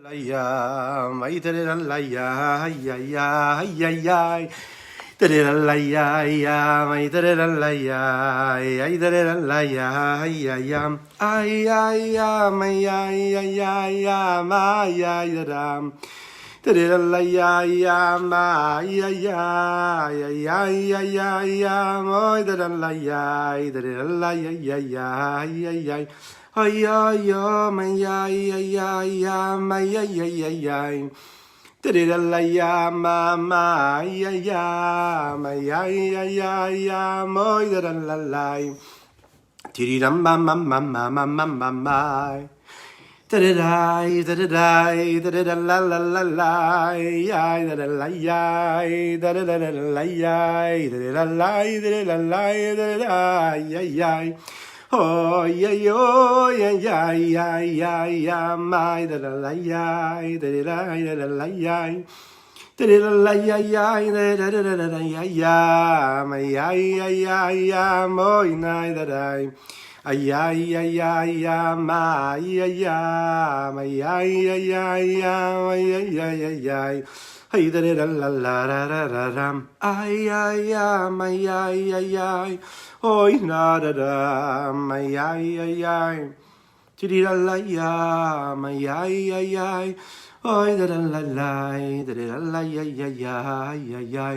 Layam, ay tereralaya, ay ay ay ay ay. Tereralaya, ay tereralaya, ay tereralaya, ay ay ay. Ay ay ay ay ay ay ay ay ram. Tereralaya, ay ay ay ay ay ay ay ay tereralaya, ay tereralaya, ay ay ay ay. Ay ay ay ay ay ay ay ay ay ay ay. Tirilalaya mama ay ay ay ay ay ay ay moy daralalay. Tiriram mama mama mama mama. Tiriray tiriray tirilalalalalay ay daralalay daralalay daralalay daralalay daralalay ay ay. Oh yeah yo yeah yeah yeah yeah yeah my da la la yeah da la la la yeah da la la yeah yeah da da da da yeah yeah my yeah yeah yeah yeah my night da da yeah yeah yeah yeah my yeah yeah my yeah yeah yeah yeah my yeah yeah yeah yeah. Ay da da la la la la la ram. Ay ay ay my ay ay ay. Oy na da da my ay ay ay. Ti da la ya my ay ay ay. Oy da la la da da la ya ya ya ya ya.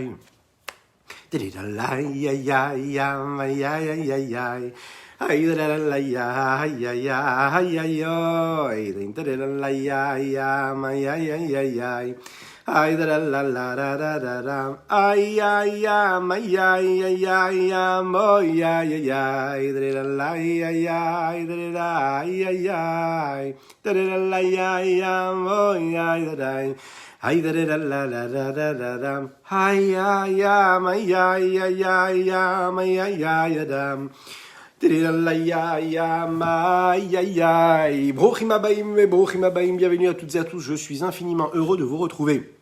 Ti da la ya ya ya my ay ay ay ay. Ay da la la ya ya ya ya yo. Ay da da la ya ya my ay ay ay ay. Ay da la la da da da da. Ay ay ay my ay ay ay ay moy ay ay ay. Da la ay ay ay da la ay ay ay. Da la ay ay ay moy ay da da. Ay da la la la da da da da. Ay ay ay my ay ay ay ay my ay ay da. Brochim Abaim, Brochim Abaim, bienvenue à toutes et à tous, je suis infiniment heureux de vous retrouver.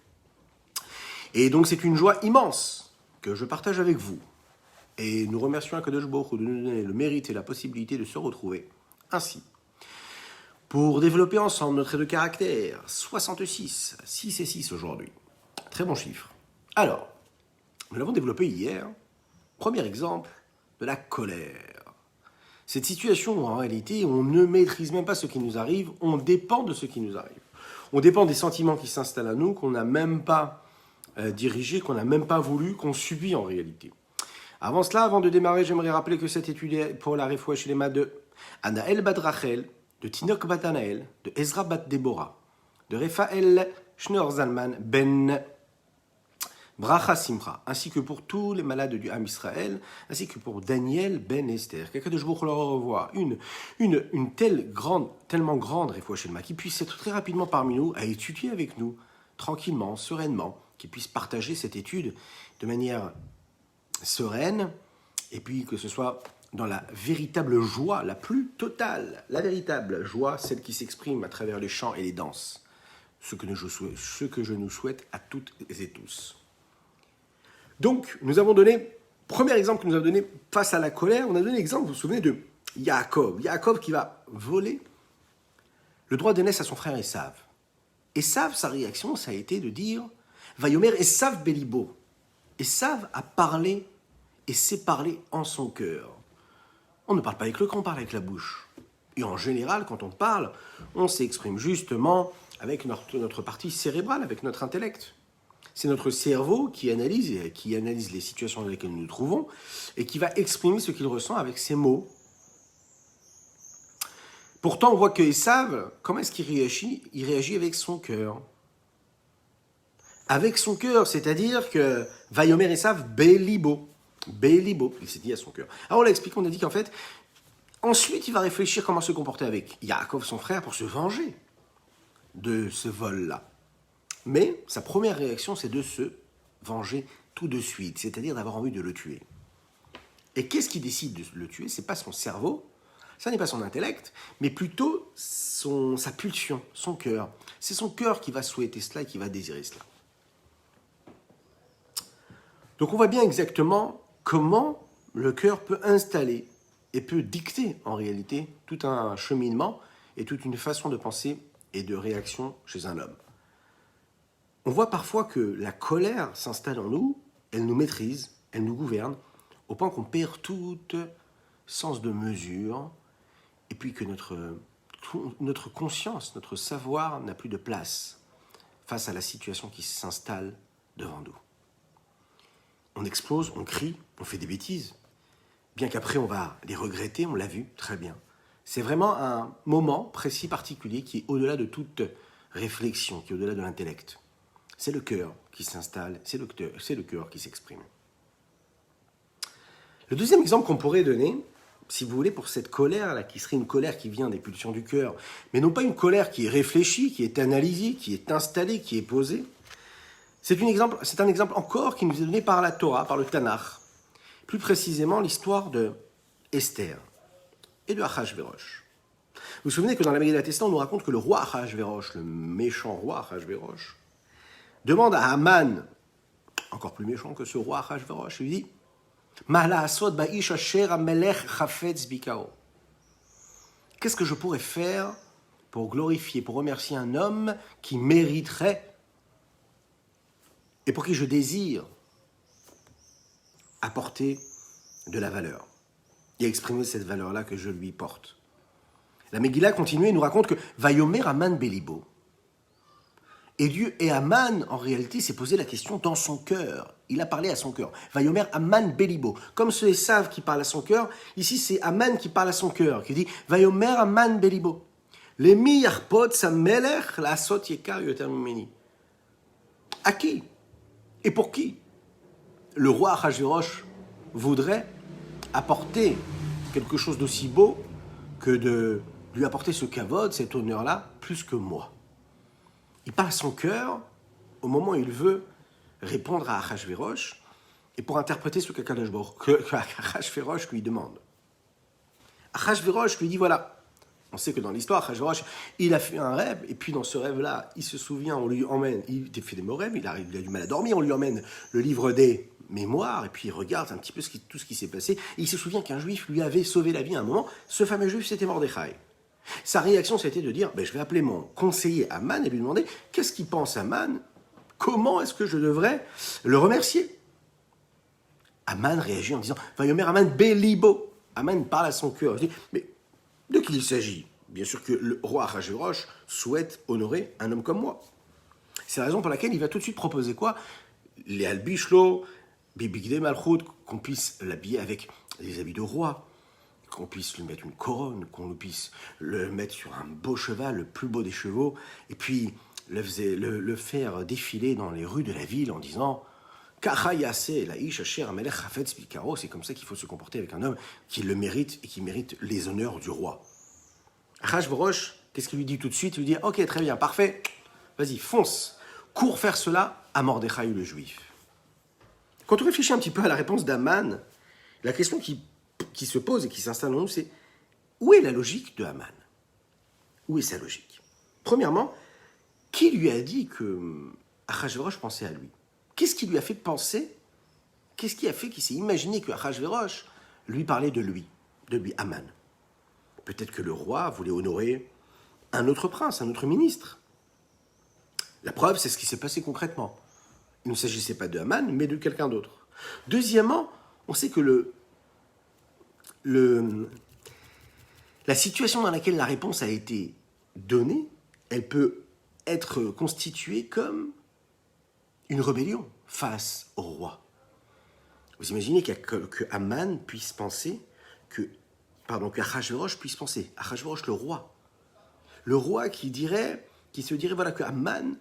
Et donc c'est une joie immense que je partage avec vous. Et nous remercions Akadosh Baruch Hu de nous donner le mérite et la possibilité de se retrouver ainsi. Pour développer ensemble notre trait de caractère, 66, 6 et 6 aujourd'hui. Très bon chiffre. Alors, nous l'avons développé hier, premier exemple de la colère. Cette situation où en réalité on ne maîtrise même pas ce qui nous arrive, on dépend de ce qui nous arrive. On dépend des sentiments qui s'installent à nous, qu'on n'a même pas dirigés, qu'on n'a même pas voulu, qu'on subit en réalité. Avant cela, avant de démarrer, j'aimerais rappeler que cette étude est pour la Refoua Shlema de Anaël Bat Rachel, de Tinok Bat Anaël, de Ezra Bat Deborah, de Refael Shneur Zalman Ben Bracha Simcha, ainsi que pour tous les malades du Ham Israël, ainsi que pour Daniel Ben Esther. Quelqu'un de jour leur revoir une tellement grande Refoua Shlema, qui puisse être très rapidement parmi nous, à étudier avec nous, tranquillement, sereinement, qui puisse partager cette étude de manière sereine, et puis que ce soit dans la véritable joie, la plus totale, la véritable joie, celle qui s'exprime à travers les chants et les danses, ce que je nous souhaite à toutes et tous. Donc, nous avons donné, premier exemple que nous avons donné face à la colère, on a donné l'exemple, vous vous souvenez, de Yaakov. Yaakov qui va voler le droit d'aînesse à son frère Esav. Esav, sa réaction, ça a été de dire « Vayomer Esav Belibo ». Esav a parlé et s'est parlé en son cœur. On ne parle pas avec le corps, on parle avec la bouche. Et en général, quand on parle, on s'exprime justement avec notre partie cérébrale, avec notre intellect. C'est notre cerveau qui analyse les situations dans lesquelles nous nous trouvons et qui va exprimer ce qu'il ressent avec ses mots. Pourtant, on voit que Esav, comment est-ce qu'il réagit ? Il réagit avec son cœur. Avec son cœur, c'est-à-dire que Vayomer Esav Belibo. Belibo, il s'est dit à son cœur. Alors on l'a expliqué, on a dit qu'en fait, ensuite il va réfléchir comment se comporter avec Yaakov, son frère, pour se venger de ce vol-là. Mais sa première réaction, c'est de se venger tout de suite, c'est-à-dire d'avoir envie de le tuer. Et qu'est-ce qui décide de le tuer ? Ce n'est pas son cerveau, ça n'est pas son intellect, mais plutôt sa pulsion, son cœur. C'est son cœur qui va souhaiter cela et qui va désirer cela. Donc on voit bien exactement comment le cœur peut installer et peut dicter en réalité tout un cheminement et toute une façon de penser et de réaction chez un homme. On voit parfois que la colère s'installe en nous, elle nous maîtrise, elle nous gouverne, au point qu'on perd tout sens de mesure, et puis que notre conscience, notre savoir n'a plus de place face à la situation qui s'installe devant nous. On explose, on crie, on fait des bêtises, bien qu'après on va les regretter, on l'a vu, très bien. C'est vraiment un moment précis, particulier, qui est au-delà de toute réflexion, qui est au-delà de l'intellect. C'est le cœur qui s'installe, c'est le cœur qui s'exprime. Le deuxième exemple qu'on pourrait donner, si vous voulez, pour cette colère-là, qui serait une colère qui vient des pulsions du cœur, mais non pas une colère qui est réfléchie, qui est analysée, qui est installée, qui est posée, c'est un exemple encore qui nous est donné par la Torah, par le Tanakh. Plus précisément, l'histoire de Esther et de Achashverosh. Vous vous souvenez que dans la Megillat Esther, on nous raconte que le roi Achashverosh, le méchant roi Achashverosh, demande à Haman, encore plus méchant que ce roi Achashverosh, lui dit qu'est-ce que je pourrais faire pour glorifier, pour remercier un homme qui mériterait et pour qui je désire apporter de la valeur et exprimer cette valeur-là que je lui porte. La Megillah continue et nous raconte que Vayomer Haman Belibo. Et Haman, en réalité, s'est posé la question dans son cœur. Il a parlé à son cœur. Vayomer Haman Belibo. Comme ceux Esav qui parlent à son cœur, ici c'est Haman qui parle à son cœur, qui dit Vayomer Haman Belibo. Lemi yarpot sa melech la asot yekar yoter mimeni. À qui? Et pour qui le roi Achashverosh voudrait apporter quelque chose d'aussi beau que de lui apporter ce kavod, cet honneur-là, plus que moi. Il parle à son cœur au moment où il veut répondre à Achashverosh et pour interpréter ce que Achashverosh lui demande. Achashverosh lui dit voilà, on sait que dans l'histoire, Achashverosh, il a fait un rêve et puis dans ce rêve-là, il se souvient, on lui emmène, il fait des mauvais rêves, il a du mal à dormir, on lui emmène le livre des mémoires et puis il regarde un petit peu tout ce qui s'est passé et il se souvient qu'un juif lui avait sauvé la vie à un moment, ce fameux juif c'était Mordechai. Sa réaction, c'était de dire je vais appeler mon conseiller Haman et lui demander qu'est-ce qu'il pense Haman, comment est-ce que je devrais le remercier. Haman réagit en disant Vayomer Haman Belibo. Haman parle à son cœur. Je dis mais de qui il s'agit? Bien sûr que le roi Achashverosh souhaite honorer un homme comme moi. C'est la raison pour laquelle il va tout de suite proposer quoi? Les albishlo, bibigde malchut, qu'on puisse l'habiller avec les habits de roi, qu'on puisse lui mettre une couronne, qu'on puisse le mettre sur un beau cheval, le plus beau des chevaux, et puis le faire défiler dans les rues de la ville en disant « c'est comme ça qu'il faut se comporter avec un homme qui le mérite et qui mérite les honneurs du roi. » Achashverosh, qu'est-ce qu'il lui dit tout de suite? Il lui dit « Ok, très bien, parfait, vas-y, fonce, cours faire cela à Mordechai le juif. » Quand on réfléchit un petit peu à la réponse d'Haman, la question qui se pose et qui s'installe en nous, c'est où est la logique de Haman? Où est sa logique? Premièrement, qui lui a dit que Achashverosh pensait à lui? Qu'est-ce qui lui a fait penser? Qu'est-ce qui a fait qu'il s'est imaginé que Achashverosh lui parlait de lui, Haman? Peut-être que le roi voulait honorer un autre prince, un autre ministre. La preuve, c'est ce qui s'est passé concrètement. Il ne s'agissait pas de Haman, mais de quelqu'un d'autre. Deuxièmement, on sait que la situation dans laquelle la réponse a été donnée, elle peut être constituée comme une rébellion face au roi. Vous imaginez que Haman puisse penser que Achashverosh puisse penser, Achashverosh le roi qui se dirait voilà que Haman,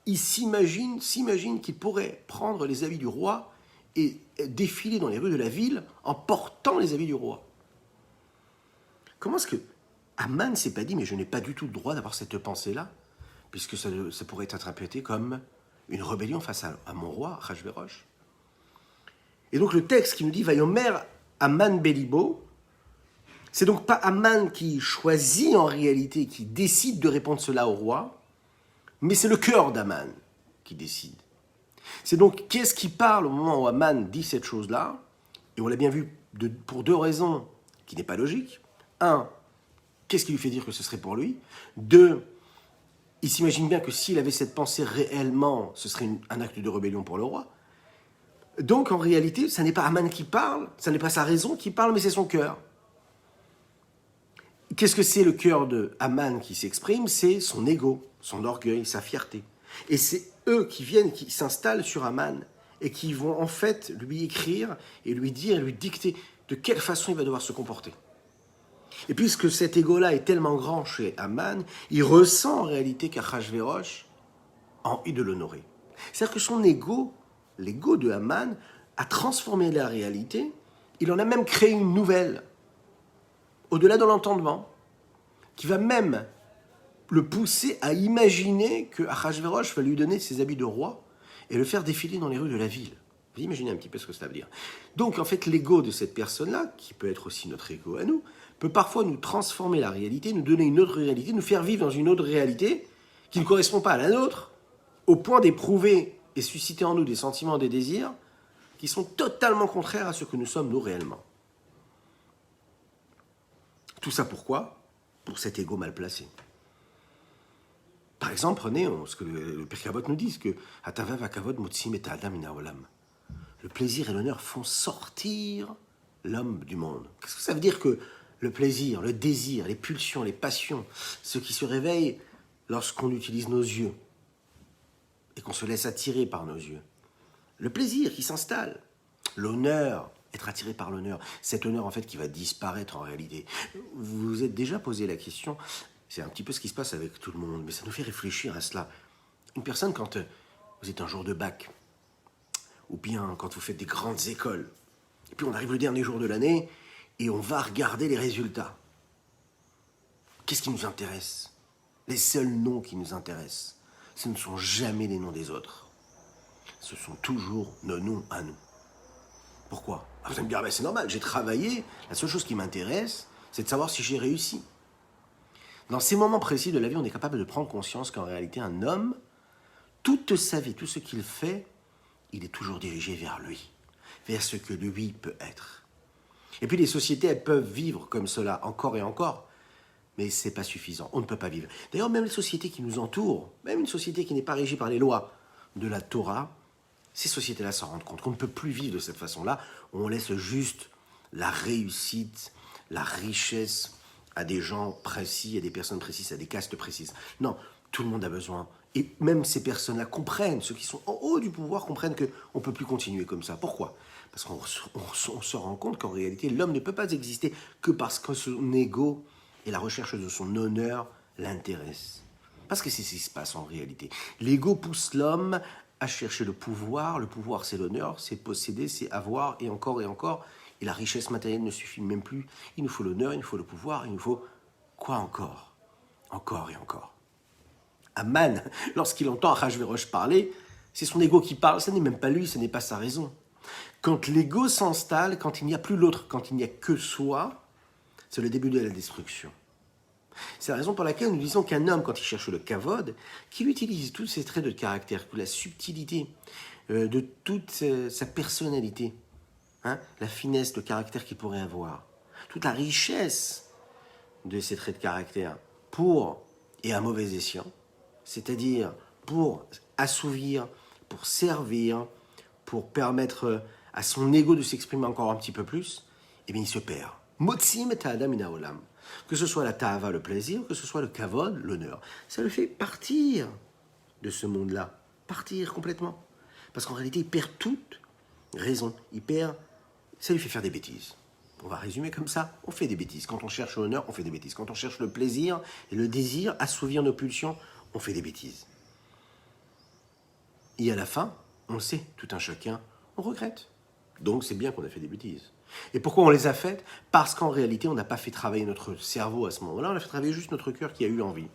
il s'imagine qu'il pourrait prendre les habits du roi et défiler dans les rues de la ville en portant les habits du roi. Comment est-ce que Haman ne s'est pas dit mais je n'ai pas du tout le droit d'avoir cette pensée-là, puisque ça pourrait être interprété comme une rébellion face à mon roi, Achashverosh. Et donc le texte qui nous dit Vayomer Haman Belibo, c'est donc pas Haman qui choisit en réalité, qui décide de répondre cela au roi, mais c'est le cœur d'Haman qui décide. C'est donc qu'est-ce qui parle au moment où Haman dit cette chose-là, et on l'a bien vu pour deux raisons qui n'est pas logique. Un, qu'est-ce qui lui fait dire que ce serait pour lui? Deux, il s'imagine bien que s'il avait cette pensée réellement, ce serait un acte de rébellion pour le roi. Donc en réalité, ce n'est pas Aman qui parle, ce n'est pas sa raison qui parle, mais c'est son cœur. Qu'est-ce que c'est le cœur de Aman qui s'exprime? C'est son ego, son orgueil, sa fierté. Et c'est eux qui viennent, qui s'installent sur Aman et qui vont en fait lui écrire et lui dire, lui dicter de quelle façon il va devoir se comporter. Et puisque cet ego-là est tellement grand chez Aman, il ressent en réalité qu'Achashverosh a envie de l'honorer. C'est-à-dire que son ego, l'ego de Aman, a transformé la réalité, il en a même créé une nouvelle, au-delà de l'entendement, qui va même le pousser à imaginer que Achashverosh va lui donner ses habits de roi et le faire défiler dans les rues de la ville. Vous imaginez un petit peu ce que ça veut dire. Donc en fait, l'ego de cette personne-là, qui peut être aussi notre ego à nous, peut parfois nous transformer la réalité, nous donner une autre réalité, nous faire vivre dans une autre réalité qui ne correspond pas à la nôtre, au point d'éprouver et susciter en nous des sentiments, des désirs qui sont totalement contraires à ce que nous sommes nous réellement. Tout ça pourquoi? Pour cet ego mal placé. Par exemple, prenez ce que le Pirkei Avot nous dit, que Hatava v'akavod motzim et adam min haolam. Le plaisir et l'honneur font sortir l'homme du monde. Qu'est-ce que ça veut dire que le plaisir, le désir, les pulsions, les passions, ce qui se réveille lorsqu'on utilise nos yeux et qu'on se laisse attirer par nos yeux. Le plaisir qui s'installe, l'honneur, être attiré par l'honneur, cet honneur en fait qui va disparaître en réalité. Vous vous êtes déjà posé la question, c'est un petit peu ce qui se passe avec tout le monde, mais ça nous fait réfléchir à cela. Une personne quand vous êtes un jour de bac, ou bien quand vous faites des grandes écoles, et puis on arrive le dernier jour de l'année, et on va regarder les résultats. Qu'est-ce qui nous intéresse? Les seuls noms qui nous intéressent, ce ne sont jamais les noms des autres. Ce sont toujours nos noms à nous. Pourquoi? Vous allez me dire, c'est normal, j'ai travaillé, la seule chose qui m'intéresse, c'est de savoir si j'ai réussi. Dans ces moments précis de la vie, on est capable de prendre conscience qu'en réalité, un homme, toute sa vie, tout ce qu'il fait, il est toujours dirigé vers lui, vers ce que lui peut être. Et puis les sociétés, elles peuvent vivre comme cela encore et encore, mais ce n'est pas suffisant, on ne peut pas vivre. D'ailleurs, même les sociétés qui nous entourent, même une société qui n'est pas régie par les lois de la Torah, ces sociétés-là s'en rendent compte qu'on ne peut plus vivre de cette façon-là, on laisse juste la réussite, la richesse à des gens précis, à des personnes précises, à des castes précises. Non, tout le monde a besoin. Et même ces personnes-là comprennent, ceux qui sont en haut du pouvoir comprennent qu'on ne peut plus continuer comme ça. Pourquoi? Parce qu'on se rend compte qu'en réalité, l'homme ne peut pas exister que parce que son ego et la recherche de son honneur l'intéressent. Parce que c'est ce qui se passe en réalité. L'ego pousse l'homme à chercher le pouvoir c'est l'honneur, c'est posséder, c'est avoir, et encore, et la richesse matérielle ne suffit même plus. Il nous faut l'honneur, il nous faut le pouvoir, il nous faut quoi encore? Encore et encore. Aman, lorsqu'il entend Achashverosh parler, c'est son ego qui parle, ce n'est même pas lui, ce n'est pas sa raison. Quand l'ego s'installe, quand il n'y a plus l'autre, quand il n'y a que soi, c'est le début de la destruction. C'est la raison pour laquelle nous disons qu'un homme, quand il cherche le kavod, qu'il utilise tous ses traits de caractère, toute la subtilité de toute sa personnalité, la finesse de caractère qu'il pourrait avoir, toute la richesse de ses traits de caractère, pour, et à mauvais escient, c'est-à-dire pour assouvir, pour servir, pour permettre à son ego de s'exprimer encore un petit peu plus, eh bien il se perd. Motzim et adam min haolam. Que ce soit la ta'ava, le plaisir, que ce soit le kavod, l'honneur. Ça le fait partir de ce monde-là. Partir complètement. Parce qu'en réalité, il perd toute raison. Ça lui fait faire des bêtises. On va résumer comme ça. On fait des bêtises. Quand on cherche l'honneur, on fait des bêtises. Quand on cherche le plaisir et le désir, assouvir nos pulsions, on fait des bêtises. Et à la fin, on le sait, tout un chacun, on regrette. Donc c'est bien qu'on a fait des bêtises. Et pourquoi on les a faites? Parce qu'en réalité, on n'a pas fait travailler notre cerveau à ce moment-là, on a fait travailler juste notre cœur qui a eu envie.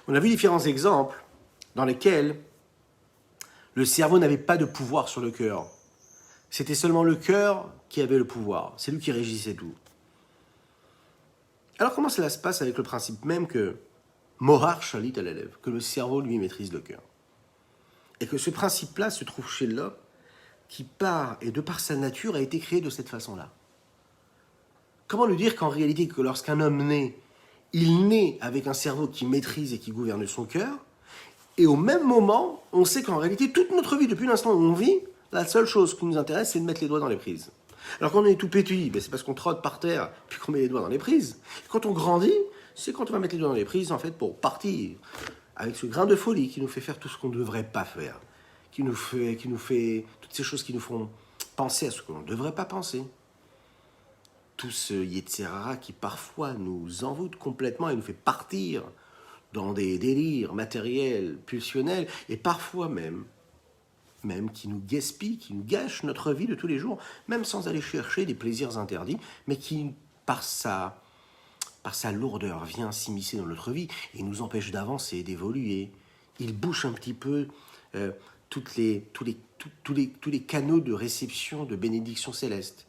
On a vu différents exemples dans lesquels le cerveau n'avait pas de pouvoir sur le cœur. C'était seulement le cœur qui avait le pouvoir. C'est lui qui régissait tout. Alors comment cela se passe avec le principe même que Mohar Shalit al Alev, que le cerveau lui maîtrise le cœur? Et que ce principe-là se trouve chez l'homme qui par et de par sa nature a été créé de cette façon-là. Comment lui dire qu'en réalité, que lorsqu'un homme naît, il naît avec un cerveau qui maîtrise et qui gouverne son cœur, et au même moment, on sait qu'en réalité, toute notre vie, depuis l'instant où on vit, la seule chose qui nous intéresse, c'est de mettre les doigts dans les prises. Alors quand on est tout petit, c'est parce qu'on trotte par terre, puis qu'on met les doigts dans les prises. Quand on grandit, c'est quand on va mettre les doigts dans les prises, en fait, pour partir avec ce grain de folie qui nous fait faire tout ce qu'on ne devrait pas faire, qui nous fait toutes ces choses qui nous font penser à ce qu'on ne devrait pas penser. Tout ce Yetzirara qui parfois nous envoûte complètement et nous fait partir dans des délires matériels, pulsionnels, et parfois même qui nous gaspille, qui nous gâche notre vie de tous les jours, même sans aller chercher des plaisirs interdits, mais qui, par sa lourdeur, vient s'immiscer dans notre vie et nous empêche d'avancer, d'évoluer. Il bouche un petit peu tous les canaux de réception de bénédiction céleste,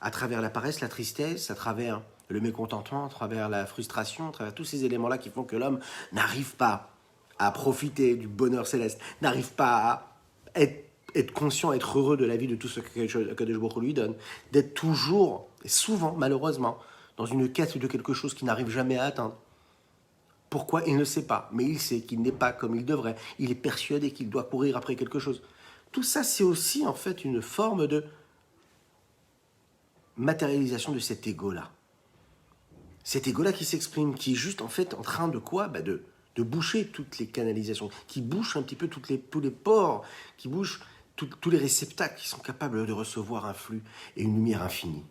à travers la paresse, la tristesse, à travers le mécontentement, à travers la frustration, à travers tous ces éléments-là qui font que l'homme n'arrive pas à profiter du bonheur céleste, n'arrive pas à être conscient, être heureux de la vie, de tout ce que Akadosh Baruch Hu lui donne, d'être toujours, et souvent, malheureusement, dans une quête de quelque chose qu'il n'arrive jamais à atteindre. Pourquoi? Il ne sait pas, mais il sait qu'il n'est pas comme il devrait. Il est persuadé qu'il doit courir après quelque chose. Tout ça, c'est aussi, en fait, une forme de matérialisation de cet ego-là. Cet ego-là qui s'exprime, qui est juste, en fait, en train de quoi? De boucher toutes les canalisations, qui bouche un petit peu tous les pores, qui bouche tous les réceptacles qui sont capables de recevoir un flux et une lumière infinie.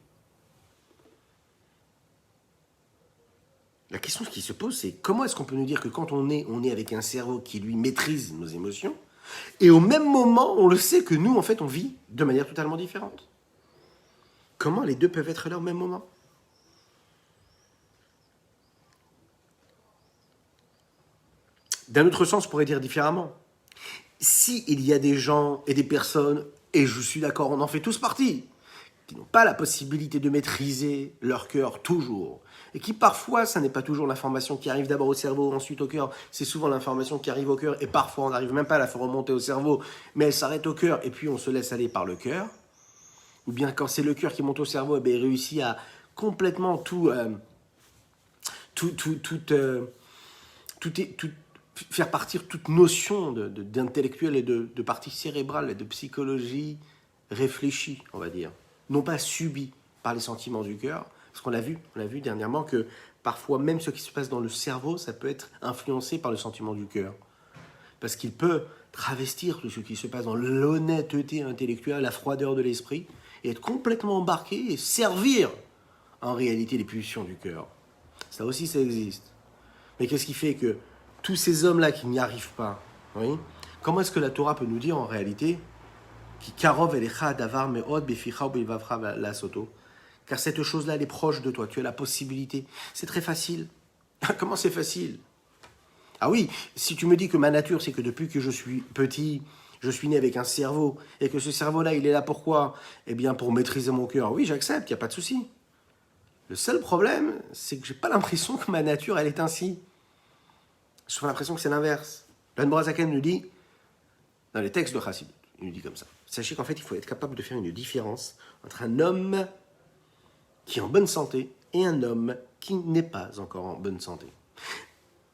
La question qui se pose, c'est comment est-ce qu'on peut nous dire que quand on est avec un cerveau qui, lui, maîtrise nos émotions, et au même moment, on le sait que nous, en fait, on vit de manière totalement différente. Comment les deux peuvent être là au même moment? D'un autre sens, on pourrait dire différemment. Si il y a des gens et des personnes, et je suis d'accord, on en fait tous partie, qui n'ont pas la possibilité de maîtriser leur cœur toujours, et qui parfois, ça n'est pas toujours l'information qui arrive d'abord au cerveau, ensuite au cœur, c'est souvent l'information qui arrive au cœur, et parfois on n'arrive même pas à la faire remonter au cerveau, mais elle s'arrête au cœur, et puis on se laisse aller par le cœur, ou bien quand c'est le cœur qui monte au cerveau, il réussit à complètement faire partir toute notion d'intellectuel et de partie cérébrale et de psychologie réfléchie, on va dire, non pas subie par les sentiments du cœur, parce qu'on on l'a vu dernièrement que parfois même ce qui se passe dans le cerveau, ça peut être influencé par le sentiment du cœur, parce qu'il peut travestir tout ce qui se passe dans l'honnêteté intellectuelle, la froideur de l'esprit, et être complètement embarqué et servir en réalité les pulsions du cœur. Ça aussi, ça existe. Mais qu'est-ce qui fait que tous ces hommes-là qui n'y arrivent pas, oui, comment est-ce que la Torah peut nous dire en réalité car cette chose-là, elle est proche de toi, tu as la possibilité. C'est très facile. Comment c'est facile? Ah oui, si tu me dis que ma nature, c'est que depuis que je suis petit, je suis né avec un cerveau, et que ce cerveau-là, il est là pourquoi? Eh bien, pour maîtriser mon cœur. Oui, j'accepte, il n'y a pas de souci. Le seul problème, c'est que je n'ai pas l'impression que ma nature, elle est ainsi. J'ai l'impression que c'est l'inverse. L'Admor HaZaken nous dit, dans les textes de Chassidut, il nous dit comme ça. Sachez qu'en fait, il faut être capable de faire une différence entre un homme qui est en bonne santé et un homme qui n'est pas encore en bonne santé.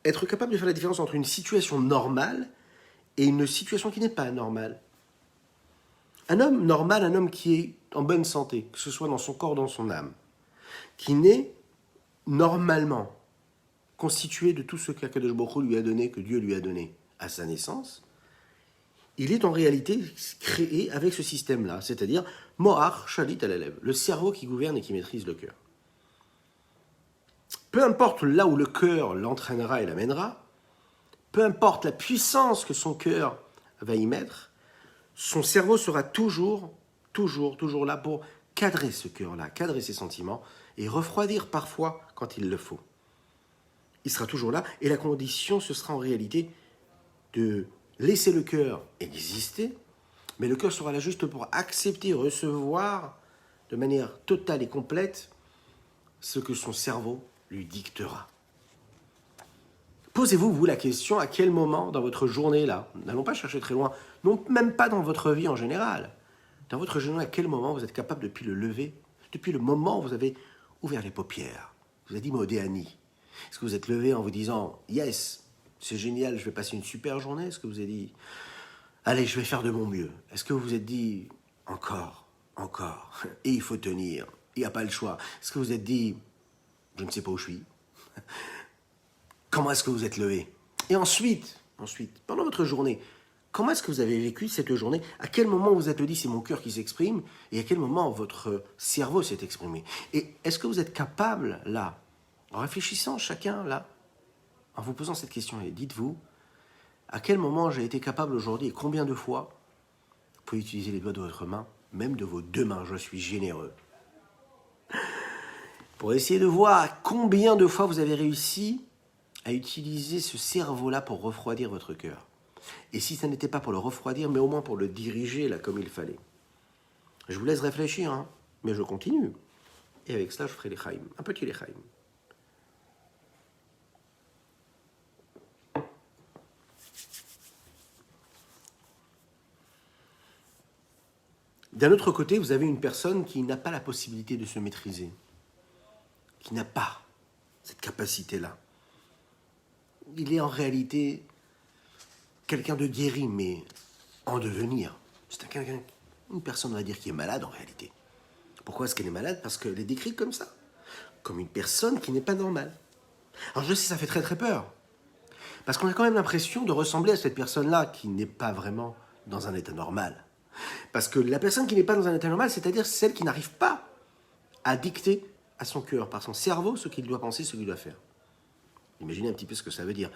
Être capable de faire la différence entre une situation normale et une situation qui n'est pas normale. Un homme normal, un homme qui est en bonne santé, que ce soit dans son corps, dans son âme, qui naît normalement constitué de tout ce qu'Akadosh Baruch Hu lui a donné, que Dieu lui a donné à sa naissance, il est en réalité créé avec ce système-là, c'est-à-dire Moach Shalit al-Alev, le cerveau qui gouverne et qui maîtrise le cœur. Peu importe là où le cœur l'entraînera et l'amènera, peu importe la puissance que son cœur va y mettre, son cerveau sera toujours là pour cadrer ce cœur-là, cadrer ses sentiments et refroidir parfois quand il le faut. Il sera toujours là et la condition, ce sera en réalité de laisser le cœur exister, mais le cœur sera là juste pour accepter, recevoir de manière totale et complète ce que son cerveau lui dictera. Posez-vous, vous, la question, à quel moment dans votre journée, là, n'allons pas chercher très loin, non même pas dans votre vie en général, dans votre journée, à quel moment vous êtes capable depuis le lever, depuis le moment où vous avez ouvert les paupières, vous avez dit Modéani. Est-ce que vous êtes levé en vous disant yes, c'est génial, je vais passer une super journée? Est-ce que vous avez dit allez, je vais faire de mon mieux? Est-ce que vous vous êtes dit encore, et il faut tenir, il n'y a pas le choix? Est-ce que vous vous êtes dit je ne sais pas où je suis? Comment est-ce que vous êtes levé? Et ensuite, pendant votre journée, comment est-ce que vous avez vécu cette journée? À quel moment vous êtes dit c'est mon cœur qui s'exprime? Et à quel moment votre cerveau s'est exprimé? Et est-ce que vous êtes capable, là, en réfléchissant chacun, là, en vous posant cette question, et dites-vous, à quel moment j'ai été capable aujourd'hui et combien de fois, vous pouvez utiliser les doigts de votre main, même de vos deux mains, je suis généreux, pour essayer de voir combien de fois vous avez réussi à utiliser ce cerveau-là pour refroidir votre cœur. Et si ça n'était pas pour le refroidir, mais au moins pour le diriger là comme il fallait. Je vous laisse réfléchir, hein, mais je continue. Et avec cela, je ferai l'Echaim, un petit l'Echaim. D'un autre côté, vous avez une personne qui n'a pas la possibilité de se maîtriser, qui n'a pas cette capacité-là. Il est en réalité quelqu'un de guéri, mais en devenir. C'est une personne, on va dire, qui est malade en réalité. Pourquoi est-ce qu'elle est malade? Parce qu'elle est décrite comme ça, comme une personne qui n'est pas normale. Alors je sais, ça fait très très peur, parce qu'on a quand même l'impression de ressembler à cette personne-là qui n'est pas vraiment dans un état normal. Parce que la personne qui n'est pas dans un état normal, c'est-à-dire celle qui n'arrive pas à dicter à son cœur, par son cerveau, ce qu'il doit penser, ce qu'il doit faire. Imaginez un petit peu ce que ça veut dire.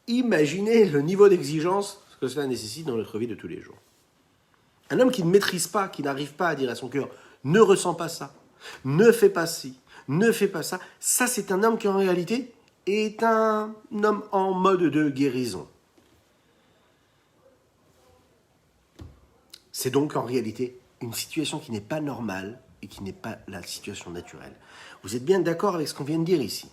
Imaginez le niveau d'exigence que cela nécessite dans notre vie de tous les jours. Un homme qui ne maîtrise pas, qui n'arrive pas à dire à son cœur « ne ressens pas ça, ne fais pas ci, ne fais pas ça », ça c'est un homme qui en réalité est un homme en mode de guérison. C'est donc en réalité une situation qui n'est pas normale et qui n'est pas la situation naturelle. Vous êtes bien d'accord avec ce qu'on vient de dire ici?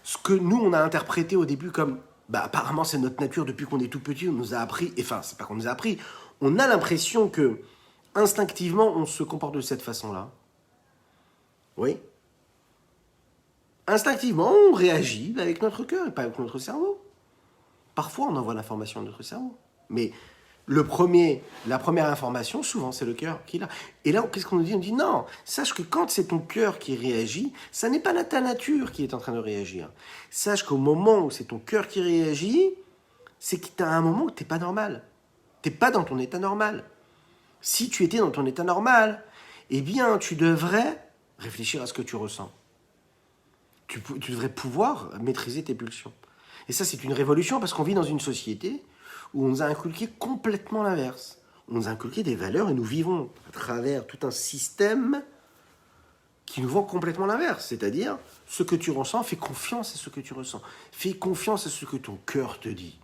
Ce que nous, on a interprété au début comme apparemment c'est notre nature depuis qu'on est tout petit, on nous a appris, enfin c'est pas qu'on nous a appris, on a l'impression que instinctivement on se comporte de cette façon-là. Oui. Instinctivement, on réagit avec notre cœur et pas avec notre cerveau. Parfois, on envoie l'information à notre cerveau. Mais la première information, souvent, c'est le cœur qui l'a. Et là, qu'est-ce qu'on nous dit? On dit non, sache que quand c'est ton cœur qui réagit, ça n'est pas ta nature qui est en train de réagir. Sache qu'au moment où c'est ton cœur qui réagit, c'est que tu as un moment où tu n'es pas normal. Tu n'es pas dans ton état normal. Si tu étais dans ton état normal, eh bien, tu devrais réfléchir à ce que tu ressens. Tu devrais pouvoir maîtriser tes pulsions. Et ça, c'est une révolution parce qu'on vit dans une société où on nous a inculqué complètement l'inverse. On nous a inculqué des valeurs et nous vivons à travers tout un système qui nous vend complètement l'inverse. C'est-à-dire, ce que tu ressens, fais confiance à ce que tu ressens. Fais confiance à ce que ton cœur te dit.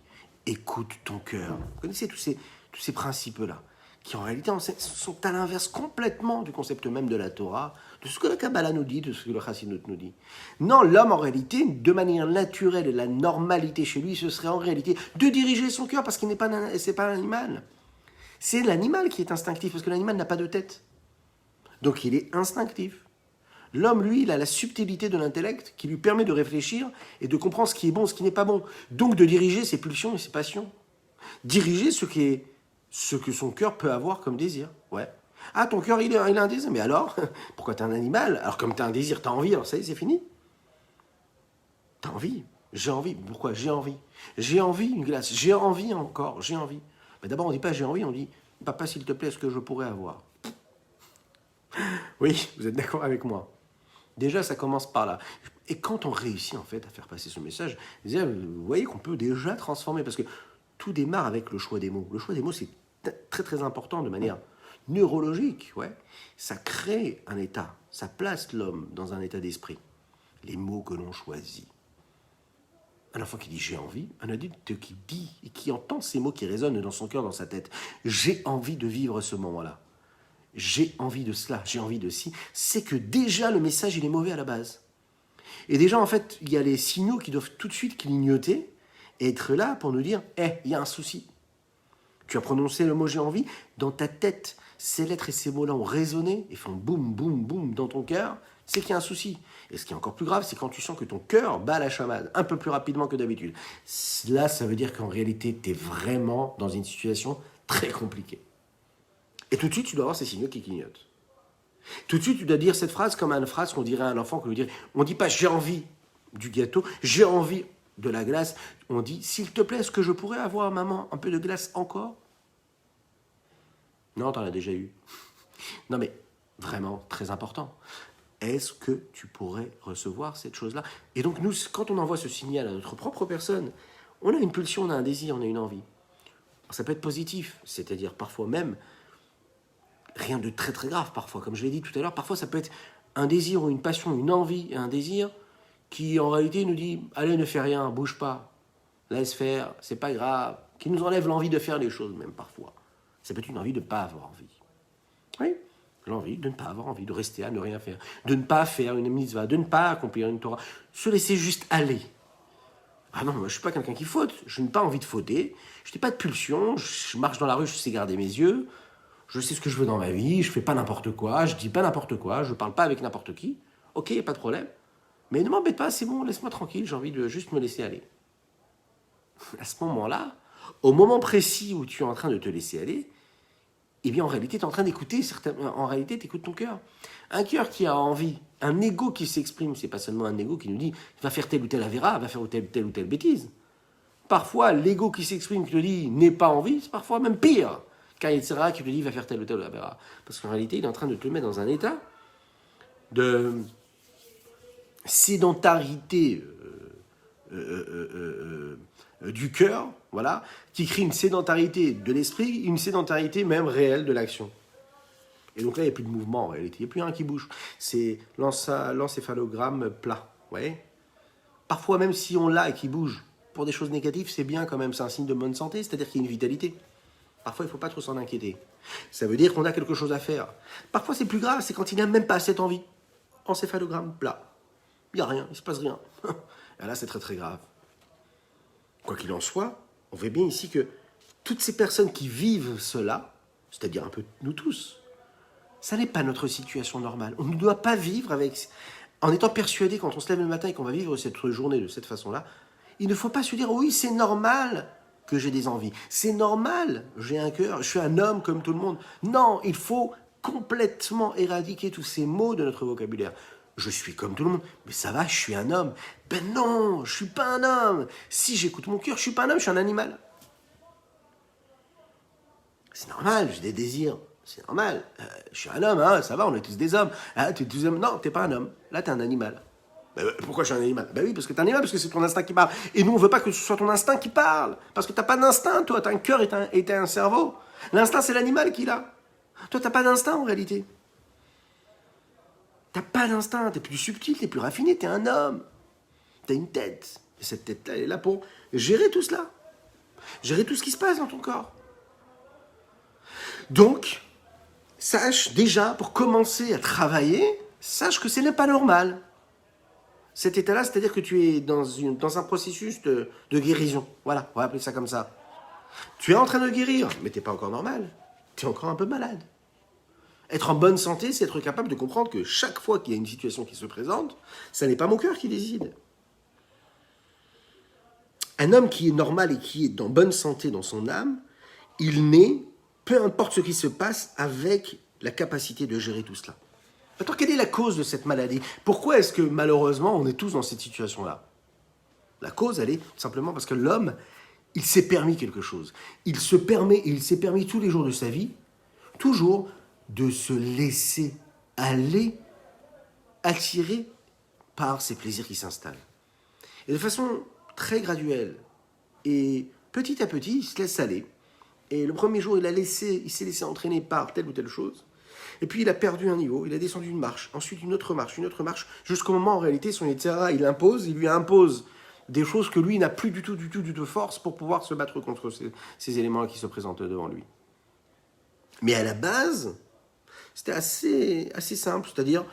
Écoute ton cœur. Vous connaissez tous ces principes-là qui en réalité sont à l'inverse complètement du concept même de la Torah, de ce que la Kabbalah nous dit, de ce que le Chassidut nous dit. Non, l'homme en réalité, de manière naturelle, et la normalité chez lui, ce serait en réalité de diriger son cœur parce qu'il n'est pas c'est pas un animal. C'est l'animal qui est instinctif parce que l'animal n'a pas de tête. Donc il est instinctif. L'homme, lui, il a la subtilité de l'intellect qui lui permet de réfléchir et de comprendre ce qui est bon, ce qui n'est pas bon. Donc de diriger ses pulsions et ses passions. Diriger ce que son cœur peut avoir comme désir. Ouais. Ah, ton cœur, il a un désir. Mais alors, pourquoi t'es un animal? Alors comme t'as un désir, t'as envie, alors ça y est, c'est fini. T'as envie. J'ai envie. Pourquoi? J'ai envie. J'ai envie une glace. J'ai envie encore. J'ai envie. Mais d'abord, on dit pas j'ai envie, on dit papa, s'il te plaît, est-ce que je pourrais avoir? Oui, vous êtes d'accord avec moi. Déjà, ça commence par là. Et quand on réussit, en fait, à faire passer ce message, vous voyez qu'on peut déjà transformer. Parce que tout démarre avec le choix des mots. Le choix des mots, c'est très, très important de manière neurologique. Ouais. Ça crée un état. Ça place l'homme dans un état d'esprit. Les mots que l'on choisit. Un enfant qui dit « j'ai envie », un adulte qui dit et qui entend ces mots qui résonnent dans son cœur, dans sa tête. « J'ai envie de vivre ce moment-là. J'ai envie de cela, j'ai envie de ci », c'est que déjà le message il est mauvais à la base. Et déjà en fait, il y a les signaux qui doivent tout de suite clignoter et être là pour nous dire « il y a un souci ». Tu as prononcé le mot « j'ai envie », dans ta tête, ces lettres et ces mots-là ont résonné et font boum, boum, boum dans ton cœur, c'est qu'il y a un souci. Et ce qui est encore plus grave, c'est quand tu sens que ton cœur bat la chamade un peu plus rapidement que d'habitude. Là, ça veut dire qu'en réalité, tu es vraiment dans une situation très compliquée. Et tout de suite, tu dois avoir ces signaux qui clignotent. Tout de suite, tu dois dire cette phrase comme une phrase qu'on dirait à un enfant, qu'on lui dirait, on ne dit pas « j'ai envie du gâteau »,« j'ai envie de la glace », on dit « s'il te plaît, est-ce que je pourrais avoir, maman, un peu de glace encore ?» Non, t'en as déjà eu. Non mais, vraiment, très important. Est-ce que tu pourrais recevoir cette chose-là? Et donc nous, quand on envoie ce signal à notre propre personne, on a une pulsion, on a un désir, on a une envie. Ça peut être positif, c'est-à-dire parfois même, rien de très très grave parfois, comme je l'ai dit tout à l'heure, parfois ça peut être un désir ou une passion, une envie et un désir qui en réalité nous dit « allez, ne fais rien, bouge pas, laisse faire, c'est pas grave », qui nous enlève l'envie de faire les choses même parfois. Ça peut être une envie de ne pas avoir envie. Oui, l'envie de ne pas avoir envie, de rester à ne rien faire, de ne pas faire une mitzvah, de ne pas accomplir une Torah, se laisser juste aller. Ah non, moi je ne suis pas quelqu'un qui faute, je n'ai pas envie de fauter, je n'ai pas de pulsion, je marche dans la rue, je sais garder mes yeux, je sais ce que je veux dans ma vie, je ne fais pas n'importe quoi, je ne dis pas n'importe quoi, je ne parle pas avec n'importe qui. Ok, il n'y a pas de problème. Mais ne m'embête pas, c'est bon, laisse-moi tranquille, j'ai envie de juste me laisser aller. À ce moment-là, au moment précis où tu es en train de te laisser aller, eh bien en réalité, tu es en train d'écouter, en réalité, tu écoutes ton cœur. Un cœur qui a envie, un ego qui s'exprime, c'est pas seulement un ego qui nous dit va faire telle ou telle avéra, va faire telle ou telle bêtise. Parfois, l'ego qui s'exprime, qui te dit n'aie pas envie, c'est parfois même pire qu'un Yetzirah qui te dit va faire telle ou telle avéra. Parce qu'en réalité, il est en train de te mettre dans un état de sédentarité du cœur, voilà, qui crée une sédentarité de l'esprit, une sédentarité même réelle de l'action. Et donc là, il n'y a plus de mouvement en réalité, il n'y a plus rien qui bouge. C'est l'encéphalogramme plat, vous voyez. Parfois, même si on l'a et qu'il bouge pour des choses négatives, c'est bien quand même, c'est un signe de bonne santé, c'est-à-dire qu'il y a une vitalité. Parfois, il ne faut pas trop s'en inquiéter. Ça veut dire qu'on a quelque chose à faire. Parfois, c'est plus grave, c'est quand il n'a même pas cette envie. Encéphalogramme plat. Il n'y a rien, il ne se passe rien. Et là, c'est très très grave. Quoi qu'il en soit, on voit bien ici que toutes ces personnes qui vivent cela, c'est-à-dire un peu nous tous, ça n'est pas notre situation normale. On ne doit pas vivre en étant persuadé quand on se lève le matin et qu'on va vivre cette journée de cette façon-là. Il ne faut pas se dire, oui, c'est normal que j'ai des envies. C'est normal, j'ai un cœur, je suis un homme comme tout le monde. Non, il faut complètement éradiquer tous ces mots de notre vocabulaire. Je suis comme tout le monde, mais ça va, je suis un homme. Ben non, je suis pas un homme. Si j'écoute mon cœur, je suis pas un homme, je suis un animal. C'est normal, j'ai des désirs. C'est normal. Je suis un homme, hein, ça va, on est tous des hommes. Ah, t'es tous hommes. Non, t'es pas un homme. Là, t'es un animal. Ben, pourquoi je suis un animal? Ben oui, parce que t'es un animal, parce que c'est ton instinct qui parle. Et nous, on veut pas que ce soit ton instinct qui parle. Parce que t'as pas d'instinct, toi. T'as un cœur et t'as un cerveau. L'instinct, c'est l'animal qui l'a. Toi, t'as pas d'instinct, en réalité. T'as pas d'instinct. T'es plus subtil, t'es plus raffiné. T'es un homme. T'as une tête. Et cette tête-là, elle est là pour gérer tout cela. Gérer tout ce qui se passe dans ton corps. Donc, sache déjà, pour commencer à travailler, sache que ce n'est pas normal. Cet état-là, c'est-à-dire que tu es dans un processus de guérison. Voilà, on va appeler ça comme ça. Tu es en train de guérir, mais tu n'es pas encore normal. Tu es encore un peu malade. Être en bonne santé, c'est être capable de comprendre que chaque fois qu'il y a une situation qui se présente, ça n'est pas mon cœur qui décide. Un homme qui est normal et qui est en bonne santé dans son âme, il naît, peu importe ce qui se passe, avec la capacité de gérer tout cela. Maintenant, quelle est la cause de cette maladie? Pourquoi est-ce que, malheureusement, on est tous dans cette situation-là? La cause, elle est simplement parce que l'homme, il s'est permis quelque chose. Il s'est permis tous les jours de sa vie, toujours, de se laisser aller, attiré par ces plaisirs qui s'installent. Et de façon très graduelle, et petit à petit, il se laisse aller. Et le premier jour, il s'est laissé entraîner par telle ou telle chose. Et puis, il a perdu un niveau, il a descendu une marche, ensuite une autre marche, jusqu'au moment, en réalité, son Yetzirah, il lui impose des choses que lui n'a plus du tout de force pour pouvoir se battre contre ces éléments qui se présentent devant lui. Mais à la base, c'était assez simple, c'est-à-dire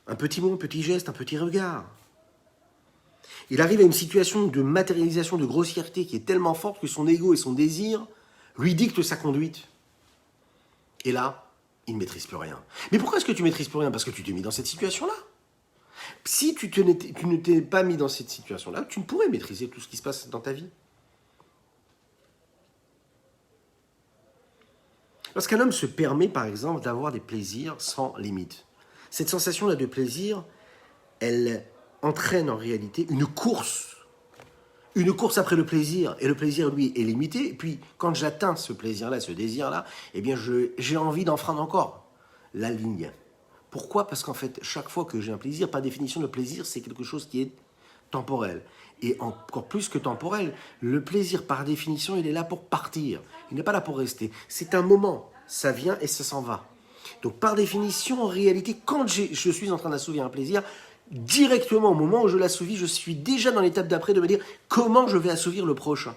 un petit mot, un petit geste, un petit regard. Il arrive à une situation de matérialisation, de grossièreté qui est tellement forte que son ego et son désir lui dictent sa conduite. Et là, il ne maîtrise plus rien. Mais pourquoi est-ce que tu ne maîtrises plus rien? Parce que tu t'es mis dans cette situation-là. Si tu ne t'es pas mis dans cette situation-là, tu ne pourrais maîtriser tout ce qui se passe dans ta vie. Lorsqu'un homme se permet, par exemple, d'avoir des plaisirs sans limite, cette sensation-là de plaisir, elle entraîne en réalité une course après le plaisir, et le plaisir, lui, est limité, et puis quand j'atteins ce plaisir-là, ce désir-là, eh bien, j'ai envie d'enfreindre encore la ligne. Pourquoi? Parce qu'en fait, chaque fois que j'ai un plaisir, par définition, le plaisir, c'est quelque chose qui est temporel. Et encore plus que temporel, le plaisir, par définition, il est là pour partir. Il n'est pas là pour rester. C'est un moment, ça vient et ça s'en va. Donc, par définition, en réalité, quand je suis en train d'assouvir un plaisir, directement au moment où je l'assouvis, je suis déjà dans l'étape d'après de me dire comment je vais assouvir le prochain.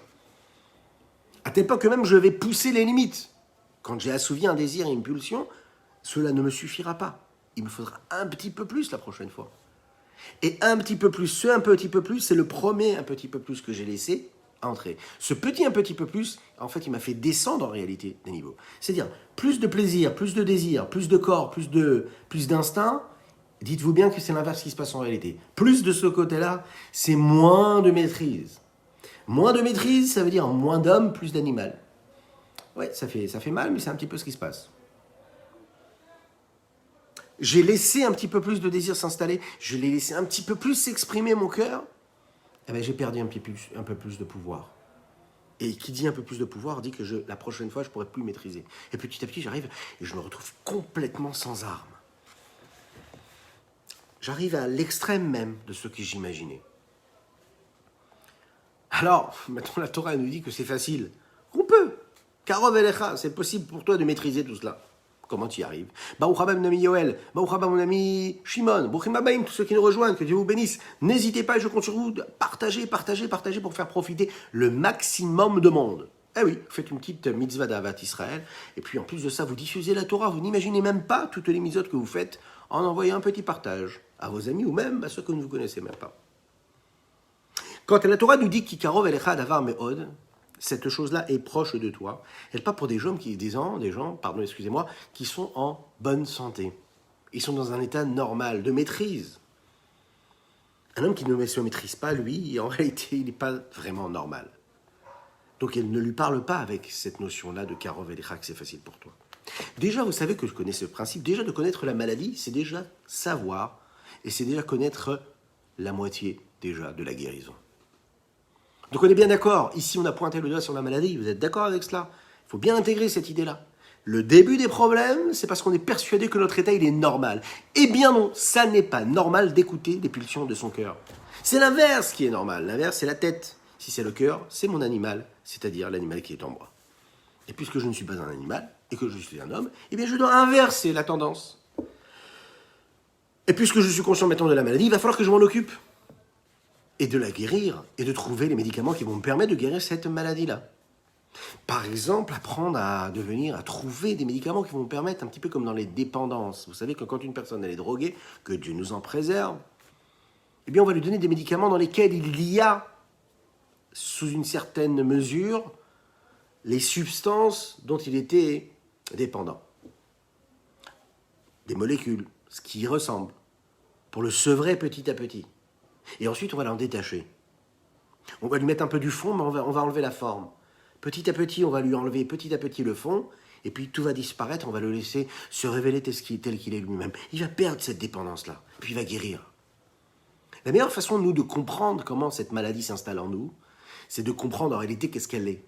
À tel point que même je vais pousser les limites. Quand j'ai assouvi un désir et une pulsion, cela ne me suffira pas. Il me faudra un petit peu plus la prochaine fois. Et un petit peu plus, ce un petit peu plus, c'est le premier un petit peu plus que j'ai laissé entrer. Ce petit un petit peu plus, en fait, il m'a fait descendre en réalité des niveaux. C'est-à-dire, plus de plaisir, plus de désir, plus de corps, plus d'instinct. Dites-vous bien que c'est l'inverse qui se passe en réalité. Plus de ce côté-là, c'est moins de maîtrise. Moins de maîtrise, ça veut dire moins d'homme, plus d'animal. Ouais, ça fait mal, mais c'est un petit peu ce qui se passe. J'ai laissé un petit peu plus de désir s'installer, je l'ai laissé un petit peu plus s'exprimer mon cœur, eh bien, j'ai perdu un peu plus de pouvoir. Et qui dit un peu plus de pouvoir dit que la prochaine fois, je ne pourrai plus maîtriser. Et petit à petit, j'arrive et je me retrouve complètement sans armes. J'arrive à l'extrême même de ce que j'imaginais. Alors, maintenant la Torah nous dit que c'est facile. On peut. Karov Elecha, c'est possible pour toi de maîtriser tout cela. Comment tu y arrives? Baruch haba mon ami Yoel, Baruch haba mon ami Shimon, Baruchim habaim, tous ceux qui nous rejoignent, que Dieu vous bénisse. N'hésitez pas, je compte sur vous, partagez pour faire profiter le maximum de monde. Eh oui, faites une petite mitzvah d'Avat Israël, et puis en plus de ça, vous diffusez la Torah, vous n'imaginez même pas toutes les mitzvot que vous faites en envoyant un petit partage à vos amis ou même à ceux que vous ne connaissez même pas. Quand la Torah nous dit qu'Ikarov Elecha Davar Me'od, cette chose-là est proche de toi. Elle pas pour des gens qui sont en bonne santé. Ils sont dans un état normal, de maîtrise. Un homme qui ne se maîtrise pas, lui, en réalité, il n'est pas vraiment normal. Donc elle ne lui parle pas avec cette notion-là de Karov Elecha, que c'est facile pour toi. Déjà, vous savez que je connais ce principe. Déjà, de connaître la maladie, c'est déjà savoir, et c'est déjà connaître la moitié, déjà, de la guérison. Donc on est bien d'accord, ici on a pointé le doigt sur la maladie, vous êtes d'accord avec cela? Il faut bien intégrer cette idée-là. Le début des problèmes, c'est parce qu'on est persuadé que notre état il est normal. Eh bien non, ça n'est pas normal d'écouter les pulsions de son cœur. C'est l'inverse qui est normal, l'inverse c'est la tête. Si c'est le cœur, c'est mon animal, c'est-à-dire l'animal qui est en moi. Et puisque je ne suis pas un animal, et que je suis un homme, eh bien je dois inverser la tendance. Et puisque je suis conscient maintenant de la maladie, il va falloir que je m'en occupe. Et de la guérir, et de trouver les médicaments qui vont me permettre de guérir cette maladie-là. Par exemple, apprendre à trouver des médicaments qui vont me permettre, un petit peu comme dans les dépendances. Vous savez que quand une personne elle est droguée, que Dieu nous en préserve, eh bien on va lui donner des médicaments dans lesquels il y a, sous une certaine mesure, les substances dont il était dépendant. Des molécules, ce qui y ressemble, pour le sevrer petit à petit. Et ensuite, on va l'en détacher. On va lui mettre un peu du fond, mais on va enlever la forme. Petit à petit, on va lui enlever petit à petit le fond, et puis tout va disparaître, on va le laisser se révéler tel qu'il est lui-même. Il va perdre cette dépendance-là, puis il va guérir. La meilleure façon, nous, de comprendre comment cette maladie s'installe en nous, c'est de comprendre en réalité qu'est-ce qu'elle est.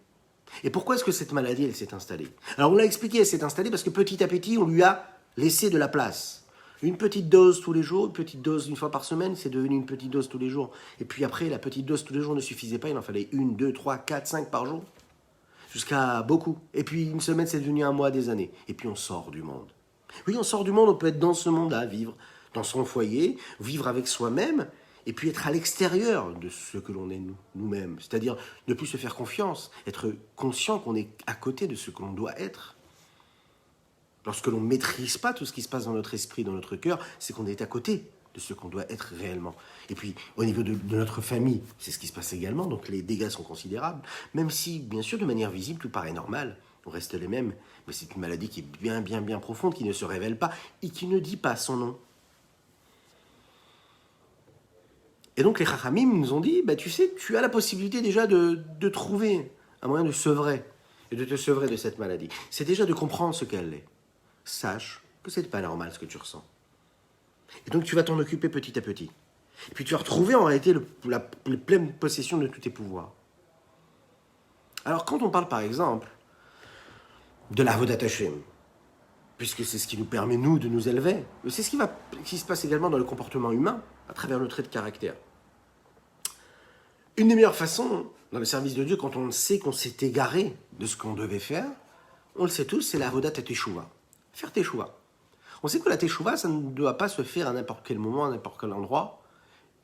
Et pourquoi est-ce que cette maladie, elle s'est installée? Alors, on l'a expliqué, elle s'est installée parce que petit à petit, on lui a laissé de la place. Une petite dose tous les jours, une petite dose une fois par semaine, c'est devenu une petite dose tous les jours. Et puis après, la petite dose tous les jours ne suffisait pas, il en fallait 1, 2, 3, 4, 5 par jour. Jusqu'à beaucoup. Et puis une semaine, c'est devenu un mois, des années. Et puis on sort du monde. Oui, on sort du monde, on peut être dans ce monde-là, vivre dans son foyer, vivre avec soi-même, et puis être à l'extérieur de ce que l'on est nous-mêmes. C'est-à-dire ne plus se faire confiance, être conscient qu'on est à côté de ce que l'on doit être. Lorsque l'on ne maîtrise pas tout ce qui se passe dans notre esprit, dans notre cœur, c'est qu'on est à côté de ce qu'on doit être réellement. Et puis, au niveau de notre famille, c'est ce qui se passe également, donc les dégâts sont considérables, même si, bien sûr, de manière visible, tout paraît normal. On reste les mêmes, mais c'est une maladie qui est bien, bien, bien profonde, qui ne se révèle pas et qui ne dit pas son nom. Et donc les Chachamim nous ont dit, tu sais, tu as la possibilité déjà de trouver un moyen de sevrer, et de te sevrer de cette maladie. C'est déjà de comprendre ce qu'elle est. Sache que ce n'est pas normal ce que tu ressens. Et donc tu vas t'en occuper petit à petit. Et puis tu vas retrouver en réalité la pleine possession de tous tes pouvoirs. Alors quand on parle par exemple de la Avodat Hashem, puisque c'est ce qui nous permet, nous, de nous élever, c'est ce qui se passe également dans le comportement humain, à travers nos traits de caractère. Une des meilleures façons, dans le service de Dieu, quand on sait qu'on s'est égaré de ce qu'on devait faire, on le sait tous, c'est la Avodat Teshuva. Faire Teshuva. On sait que la Teshuva, ça ne doit pas se faire à n'importe quel moment, à n'importe quel endroit,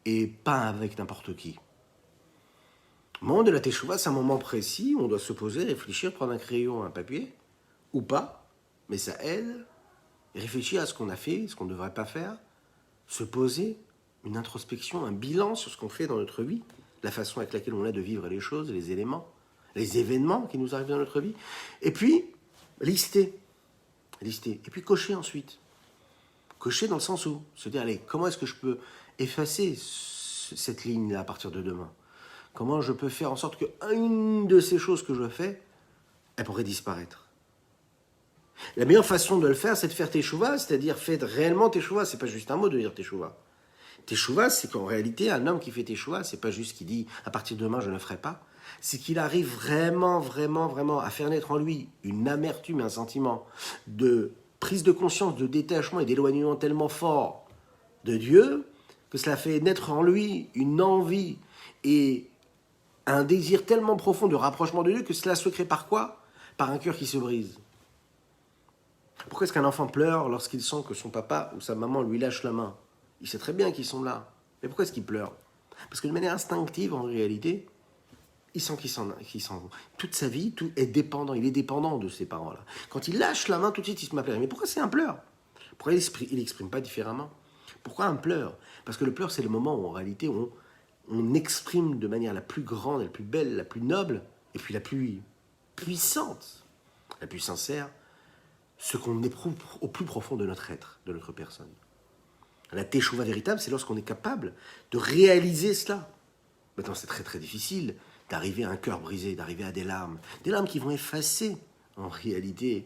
et pas avec n'importe qui. Le moment de la Teshuva, c'est un moment précis où on doit se poser, réfléchir, prendre un crayon, un papier, ou pas, mais ça aide, et réfléchir à ce qu'on a fait, ce qu'on ne devrait pas faire, se poser une introspection, un bilan sur ce qu'on fait dans notre vie, la façon avec laquelle on a de vivre les choses, les éléments, les événements qui nous arrivent dans notre vie, et puis lister, et puis cocher ensuite. Cocher dans le sens où, se dire, allez, comment est-ce que je peux effacer cette ligne-là à partir de demain? Comment je peux faire en sorte qu'une de ces choses que je fais, elle pourrait disparaître? La meilleure façon de le faire, c'est de faire teshuva, c'est-à-dire faire réellement teshuva. C'est pas juste un mot de dire teshuva. Teshuva, c'est qu'en réalité, un homme qui fait teshuva, c'est pas juste qu'il dit à partir de demain je ne ferai pas. C'est qu'il arrive vraiment, vraiment, vraiment à faire naître en lui une amertume, un sentiment de prise de conscience, de détachement et d'éloignement tellement fort de Dieu que cela fait naître en lui une envie et un désir tellement profond de rapprochement de Dieu que cela se crée par quoi? Par un cœur qui se brise. Pourquoi est-ce qu'un enfant pleure lorsqu'il sent que son papa ou sa maman lui lâche la main? Il sait très bien qu'ils sont là. Mais pourquoi est-ce qu'il pleure? Parce que de manière instinctive, en réalité, il sent qu'ils s'en vont. Toute sa vie, tout est dépendant. Il est dépendant de ses parents-là. Quand il lâche la main, tout de suite, il se met à pleurer. Mais pourquoi c'est un pleur? Pourquoi il n'exprime pas différemment? Pourquoi un pleur? Parce que le pleur, c'est le moment où, en réalité, on exprime de manière la plus grande, la plus belle, la plus noble, et puis la plus puissante, la plus sincère, ce qu'on éprouve au plus profond de notre être, de notre personne. La teshuva véritable, c'est lorsqu'on est capable de réaliser cela. Maintenant, c'est très très difficile d'arriver à un cœur brisé, d'arriver à des larmes qui vont effacer, en réalité,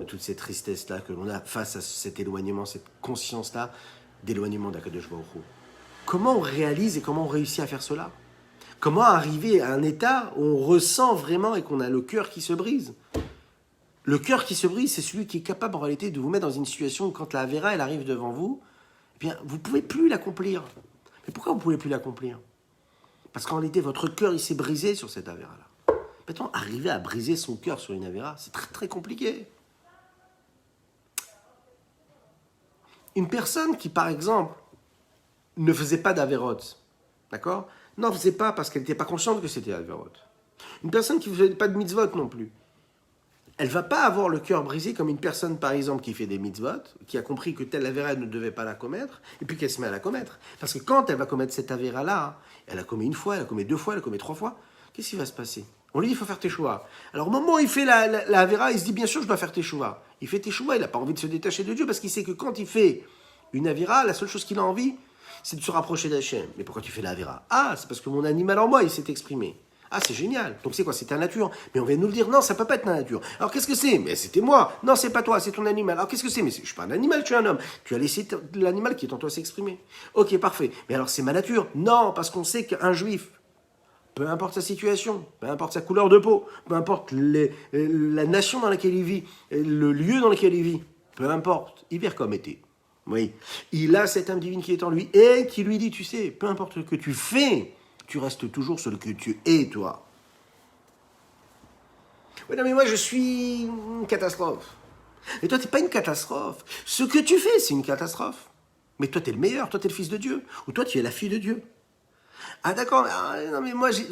toute cette tristesse-là que l'on a face à cet éloignement, cette conscience-là d'éloignement d'Akadosh Baruch Hu. Comment on réalise et comment on réussit à faire cela? Comment arriver à un état où on ressent vraiment et qu'on a le cœur qui se brise? Le cœur qui se brise, c'est celui qui est capable en réalité de vous mettre dans une situation où quand la Avera, elle arrive devant vous, eh bien, vous ne pouvez plus l'accomplir. Mais pourquoi vous ne pouvez plus l'accomplir? Parce qu'en réalité, votre cœur, il s'est brisé sur cette Avera-là. Maintenant, arriver à briser son cœur sur une Avera, c'est très très compliqué. Une personne qui, par exemple, ne faisait pas d'Averot, d'accord? N'en faisait pas parce qu'elle n'était pas consciente que c'était Averot. Une personne qui ne faisait pas de mitzvot non plus. Elle ne va pas avoir le cœur brisé comme une personne, par exemple, qui fait des mitzvot, qui a compris que telle avéra ne devait pas la commettre, et puis qu'elle se met à la commettre. Parce que quand elle va commettre cette avéra-là, elle a commis une fois, elle a commis deux fois, elle a commis trois fois, qu'est-ce qui va se passer? On lui dit, il faut faire teshuva. Alors au moment où il fait la avéra, il se dit, bien sûr, je dois faire teshuva. Il fait teshuva, il n'a pas envie de se détacher de Dieu, parce qu'il sait que quand il fait une avéra, la seule chose qu'il a envie, c'est de se rapprocher d'Hachem. Mais pourquoi tu fais la avéra? Ah, c'est parce que mon animal en moi, il s'est exprimé. Ah, c'est génial. Donc c'est quoi? C'est ta nature. Mais on vient de nous le dire. Non, ça peut pas être ta nature. Alors qu'est-ce que c'est? Mais c'était moi. Non, c'est pas toi, c'est ton animal. Alors qu'est-ce que c'est? Mais je suis pas un animal, je suis un homme. Tu as laissé l'animal qui est en toi s'exprimer. Ok, parfait. Mais alors c'est ma nature? Non, parce qu'on sait qu'un juif, peu importe sa situation, peu importe sa couleur de peau, peu importe la nation dans laquelle il vit, le lieu dans lequel il vit, peu importe, hiver comme été. Oui, il a cette âme divine qui est en lui et qui lui dit, tu sais, peu importe ce que tu fais, tu restes toujours ce que tu es, toi. Oui, non, mais moi, je suis une catastrophe. Mais toi, tu n'es pas une catastrophe. Ce que tu fais, c'est une catastrophe. Mais toi, tu es le meilleur, toi, tu es le fils de Dieu. Ou toi, tu es la fille de Dieu. Ah, d'accord, non, mais moi, je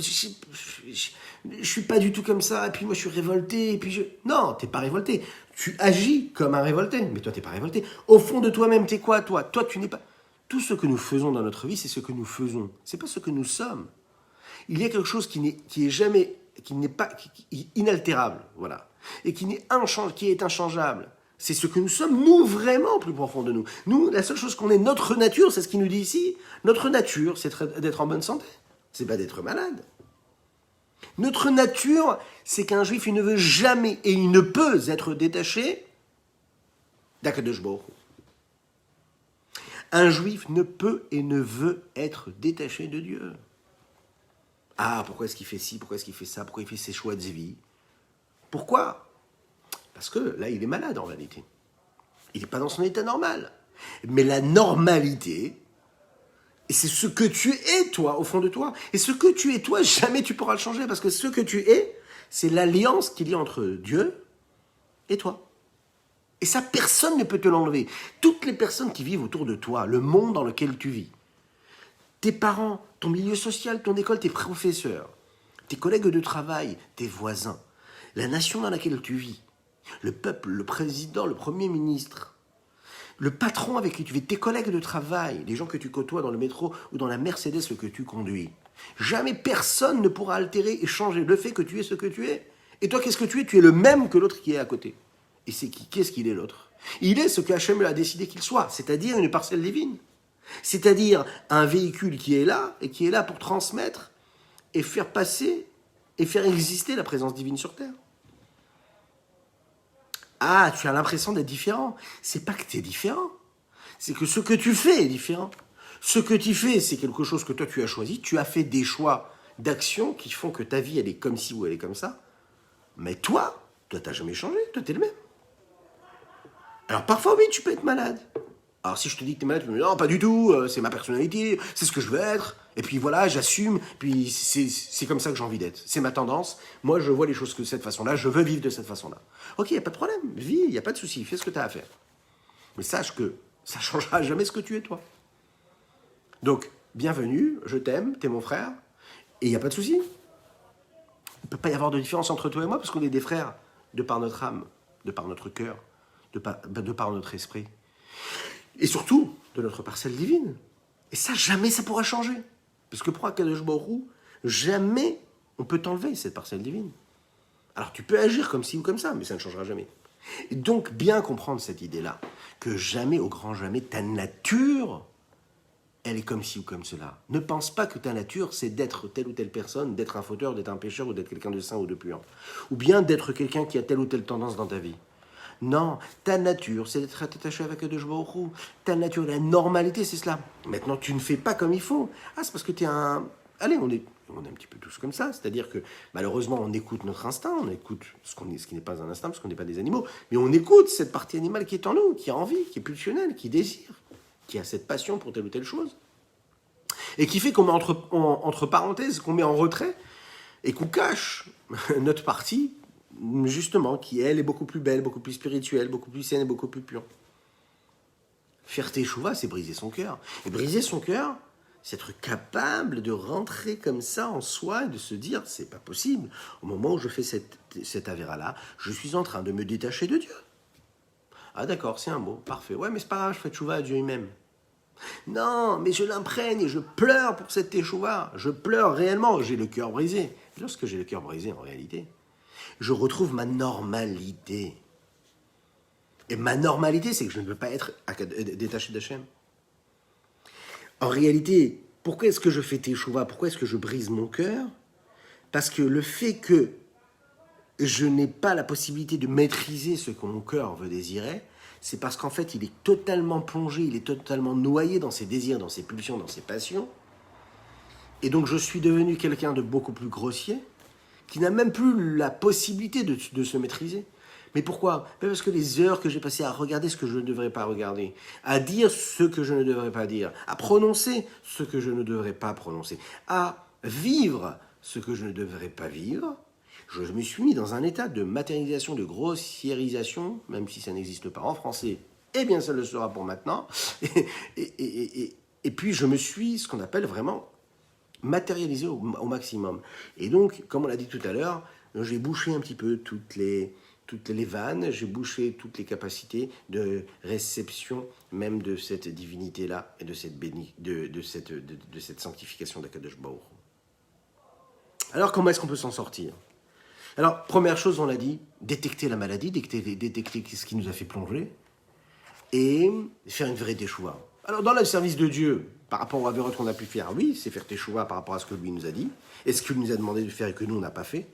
suis pas du tout comme ça, et puis moi, je suis révolté, et puis Non, tu n'es pas révolté. Tu agis comme un révolté, mais toi, tu n'es pas révolté. Au fond de toi-même, tu es quoi, toi? Toi, tu n'es pas... Tout ce que nous faisons dans notre vie, c'est ce que nous faisons. C'est pas ce que nous sommes. Il y a quelque chose qui n'est pas inaltérable. Voilà. et qui est inchangeable. C'est ce que nous sommes, nous, vraiment, au plus profond de nous. Nous, la seule chose qu'on est, notre nature, c'est ce qu'il nous dit ici. Notre nature, c'est d'être en bonne santé. C'est pas d'être malade. Notre nature, c'est qu'un juif, il ne veut jamais et il ne peut être détaché d'Akadosh Baruch Hu. Un juif ne peut et ne veut être détaché de Dieu. Ah, pourquoi est-ce qu'il fait ci, pourquoi est-ce qu'il fait ça, pourquoi il fait ses choix de vie? Pourquoi? Parce que là, il est malade en réalité. Il n'est pas dans son état normal. Mais la normalité, et c'est ce que tu es toi, au fond de toi. Et ce que tu es toi, jamais tu pourras le changer. Parce que ce que tu es, c'est l'alliance qu'il y a entre Dieu et toi. Et ça, personne ne peut te l'enlever. Toutes les personnes qui vivent autour de toi, le monde dans lequel tu vis, tes parents, ton milieu social, ton école, tes professeurs, tes collègues de travail, tes voisins, la nation dans laquelle tu vis, le peuple, le président, le premier ministre, le patron avec qui tu vis, tes collègues de travail, les gens que tu côtoies dans le métro ou dans la Mercedes que tu conduis. Jamais personne ne pourra altérer et changer le fait que tu es ce que tu es. Et toi, qu'est-ce que tu es? Tu es le même que l'autre qui est à côté. Et c'est qui? Qu'est-ce qu'il est l'autre? Il est ce que Hachem a décidé qu'il soit, c'est-à-dire une parcelle divine. C'est-à-dire un véhicule qui est là et qui est là pour transmettre et faire passer et faire exister la présence divine sur Terre. Ah, tu as l'impression d'être différent. C'est pas que tu es différent. C'est que ce que tu fais est différent. Ce que tu fais, c'est quelque chose que toi tu as choisi. Tu as fait des choix d'action qui font que ta vie, elle est comme ci ou elle est comme ça. Mais toi, t'as jamais changé. Toi, t'es le même. Alors parfois, oui, tu peux être malade. Alors si je te dis que t'es malade, tu me dis non, pas du tout, c'est ma personnalité, c'est ce que je veux être. Et puis voilà, j'assume, puis c'est comme ça que j'ai envie d'être. C'est ma tendance. Moi, je vois les choses de cette façon-là, je veux vivre de cette façon-là. Ok, il n'y a pas de problème, vis, il n'y a pas de souci, fais ce que tu as à faire. Mais sache que ça ne changera jamais ce que tu es, toi. Donc, bienvenue, je t'aime, t'es mon frère, et il n'y a pas de souci. Il ne peut pas y avoir de différence entre toi et moi, parce qu'on est des frères, de par notre âme, de par notre cœur, de par notre esprit. Et surtout, de notre parcelle divine. Et ça, jamais ça pourra changer. Parce que pour Akadosh Baruch Hu, jamais on peut t'enlever cette parcelle divine. Alors tu peux agir comme ci ou comme ça, mais ça ne changera jamais. Et donc, bien comprendre cette idée-là, que jamais, au grand jamais, ta nature, elle est comme ci ou comme cela. Ne pense pas que ta nature, c'est d'être telle ou telle personne, d'être un fauteur, d'être un pécheur, ou d'être quelqu'un de saint ou de pur. Ou bien d'être quelqu'un qui a telle ou telle tendance dans ta vie. Non, ta nature, c'est d'être attaché avec Akadosh Baruch Hu. Ta nature, la normalité, c'est cela. Maintenant, tu ne fais pas comme il faut. Ah, c'est parce que tu es un... Allez, on est un petit peu tous comme ça. C'est-à-dire que, malheureusement, on écoute notre instinct, on écoute ce qui n'est pas un instinct, parce qu'on n'est pas des animaux, mais on écoute cette partie animale qui est en nous, qui a envie, qui est pulsionnelle, qui désire, qui a cette passion pour telle ou telle chose. Et qui fait qu'on met entre parenthèses, qu'on met en retrait, et qu'on cache notre partie, justement, qui elle est beaucoup plus belle, beaucoup plus spirituelle, beaucoup plus saine et beaucoup plus pure. Faire teshuva, c'est briser son cœur. Et briser son cœur, c'est être capable de rentrer comme ça en soi et de se dire, c'est pas possible. Au moment où je fais cette avéra-là, je suis en train de me détacher de Dieu. Ah d'accord, c'est un mot, parfait. Ouais, mais c'est pas grave, je fais teshuva à Dieu lui-même. Non, mais je l'imprègne et je pleure pour cette teshuva. Je pleure réellement, j'ai le cœur brisé. Lorsque j'ai le cœur brisé, en réalité, je retrouve ma normalité. Et ma normalité, c'est que je ne veux pas être détaché d'Hachem. En réalité, pourquoi est-ce que je fais teshuva? Pourquoi est-ce que je brise mon cœur? Parce que le fait que je n'ai pas la possibilité de maîtriser ce que mon cœur veut désirer, c'est parce qu'en fait, il est totalement plongé, il est totalement noyé dans ses désirs, dans ses pulsions, dans ses passions. Et donc, je suis devenu quelqu'un de beaucoup plus grossier, qui n'a même plus la possibilité de se maîtriser. Mais pourquoi? Parce que les heures que j'ai passées à regarder ce que je ne devrais pas regarder, à dire ce que je ne devrais pas dire, à prononcer ce que je ne devrais pas prononcer, à vivre ce que je ne devrais pas vivre, je me suis mis dans un état de matérialisation, de grossiérisation, même si ça n'existe pas en français, eh bien ça le sera pour maintenant, et puis je me suis, ce qu'on appelle vraiment, matérialisé au maximum. Et donc, comme on l'a dit tout à l'heure, j'ai bouché un petit peu toutes les vannes, j'ai bouché toutes les capacités de réception même de cette divinité-là et de cette sanctification d'Akadosh Baruch Hu. Alors, comment est-ce qu'on peut s'en sortir? Alors, première chose, on l'a dit, détecter la maladie, détecter ce qui nous a fait plonger, et faire une vraie teshuva. Alors, dans le service de Dieu, par rapport aux avérotes qu'on a pu faire, oui, c'est faire teshuva par rapport à ce que lui nous a dit, et ce qu'il nous a demandé de faire et que nous, on n'a pas fait.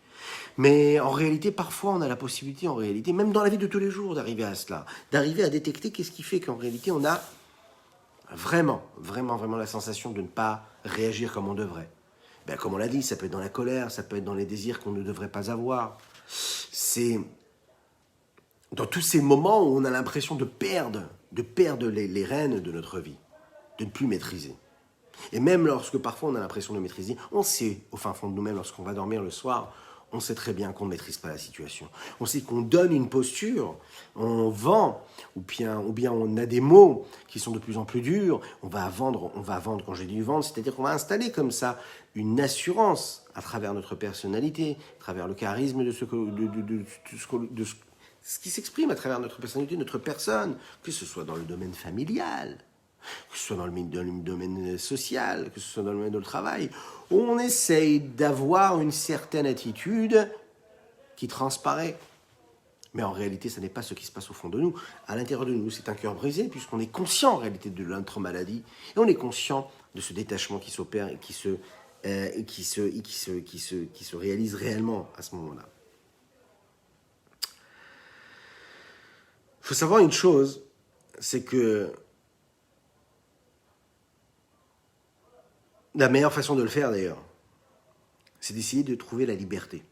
Mais en réalité, parfois, on a la possibilité, en réalité, même dans la vie de tous les jours, d'arriver à cela, d'arriver à détecter qu'est-ce qui fait qu'en réalité, on a vraiment la sensation de ne pas réagir comme on devrait. Ben, comme on l'a dit, ça peut être dans la colère, ça peut être dans les désirs qu'on ne devrait pas avoir. C'est dans tous ces moments où on a l'impression de perdre les rênes de notre vie, de ne plus maîtriser. Et même lorsque parfois on a l'impression de maîtriser, on sait au fin fond de nous-mêmes, lorsqu'on va dormir le soir, on sait très bien qu'on ne maîtrise pas la situation. On sait qu'on donne une posture, on vend, ou bien on a des mots qui sont de plus en plus durs, on va vendre quand j'ai dit vendre, c'est-à-dire qu'on va installer comme ça une assurance à travers notre personnalité, à travers le charisme de ce qui s'exprime à travers notre personnalité, notre personne, que ce soit dans le domaine familial, que ce soit dans le domaine social, que ce soit dans le domaine du travail, où on essaye d'avoir une certaine attitude qui transparaît. Mais en réalité, ce n'est pas ce qui se passe au fond de nous. À l'intérieur de nous, c'est un cœur brisé, puisqu'on est conscient en réalité de notre maladie, et on est conscient de ce détachement qui s'opère et qui se réalise réellement à ce moment-là. Il faut savoir une chose, c'est que la meilleure façon de le faire, d'ailleurs, c'est d'essayer de trouver la liberté.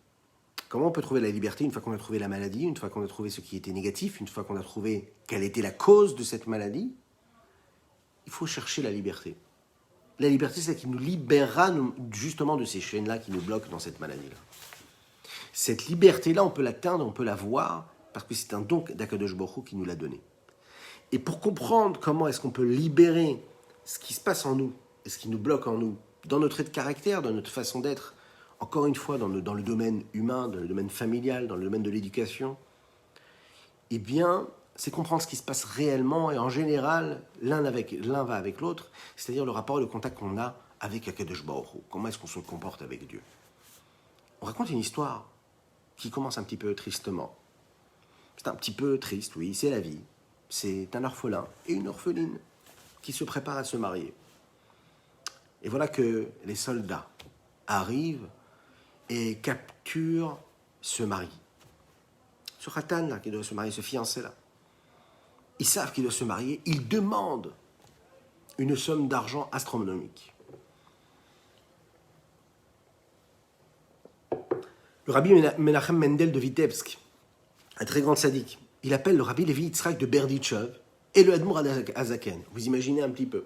Comment on peut trouver la liberté une fois qu'on a trouvé la maladie, une fois qu'on a trouvé ce qui était négatif, une fois qu'on a trouvé quelle était la cause de cette maladie? Il faut chercher la liberté. La liberté, c'est ce qui nous libérera justement de ces chaînes-là qui nous bloquent dans cette maladie-là. Cette liberté-là, on peut l'atteindre, on peut la voir, parce que c'est un don d'Akadosh Baruch Hu qui nous l'a donné. Et pour comprendre comment est-ce qu'on peut libérer ce qui se passe en nous, et ce qui nous bloque en nous, dans notre trait de caractère, dans notre façon d'être, encore une fois, dans le domaine humain, dans le domaine familial, dans le domaine de l'éducation, eh bien, c'est comprendre ce qui se passe réellement, et en général, l'un va avec l'autre, c'est-à-dire le rapport et le contact qu'on a avec Akadosh Baruch Hu. Comment est-ce qu'on se comporte avec Dieu? On raconte une histoire qui commence un petit peu tristement. C'est un petit peu triste, oui, c'est la vie. C'est un orphelin et une orpheline qui se préparent à se marier. Et voilà que les soldats arrivent et capturent ce mari. Ce khatan là qui doit se marier, ce fiancé là. Ils savent qu'il doit se marier, ils demandent une somme d'argent astronomique. Le rabbi Menachem Mendel de Vitebsk, un très grand sadique, il appelle le rabbi Lévi Yitzhak de Berditchev et le Admour Azaken. Vous imaginez un petit peu.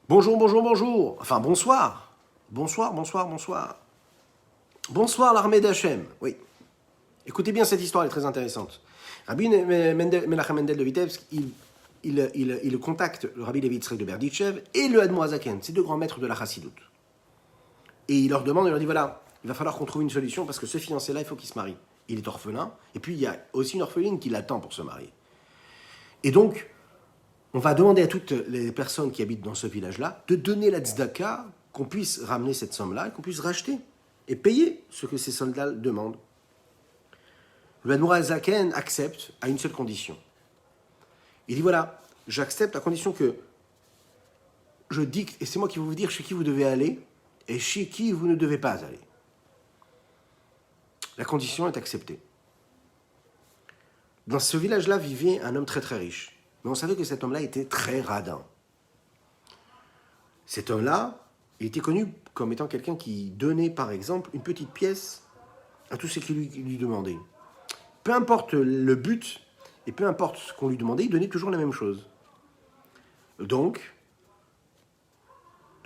Bonjour. Enfin, bonsoir. Bonsoir. Bonsoir l'armée d'Hachem. Oui. Écoutez bien, cette histoire, elle est très intéressante. Rabbi Menachem Mendel de Vitebsk, il contacte le rabbi Lévi Yitzhak de Berditchev et le Admour Azaken, ces deux grands maîtres de la Chassidoute. Et il leur demande, il leur dit, voilà, il va falloir qu'on trouve une solution parce que ce fiancé-là, il faut qu'il se marie. Il est orphelin, et puis il y a aussi une orpheline qui l'attend pour se marier. Et donc, on va demander à toutes les personnes qui habitent dans ce village-là de donner la tzedaka, qu'on puisse ramener cette somme-là, et qu'on puisse racheter et payer ce que ces soldats demandent. Le Admour Azaken accepte à une seule condition. Il dit, voilà, j'accepte à condition que je dicte, et c'est moi qui vais vous dire chez qui vous devez aller, et chez qui vous ne devez pas aller. La condition est acceptée. Dans ce village-là vivait un homme très très riche. Mais on savait que cet homme-là était très radin. Cet homme-là, il était connu comme étant quelqu'un qui donnait, par exemple, une petite pièce à tous ceux qui lui demandaient. Peu importe le but, et peu importe ce qu'on lui demandait, il donnait toujours la même chose. Donc,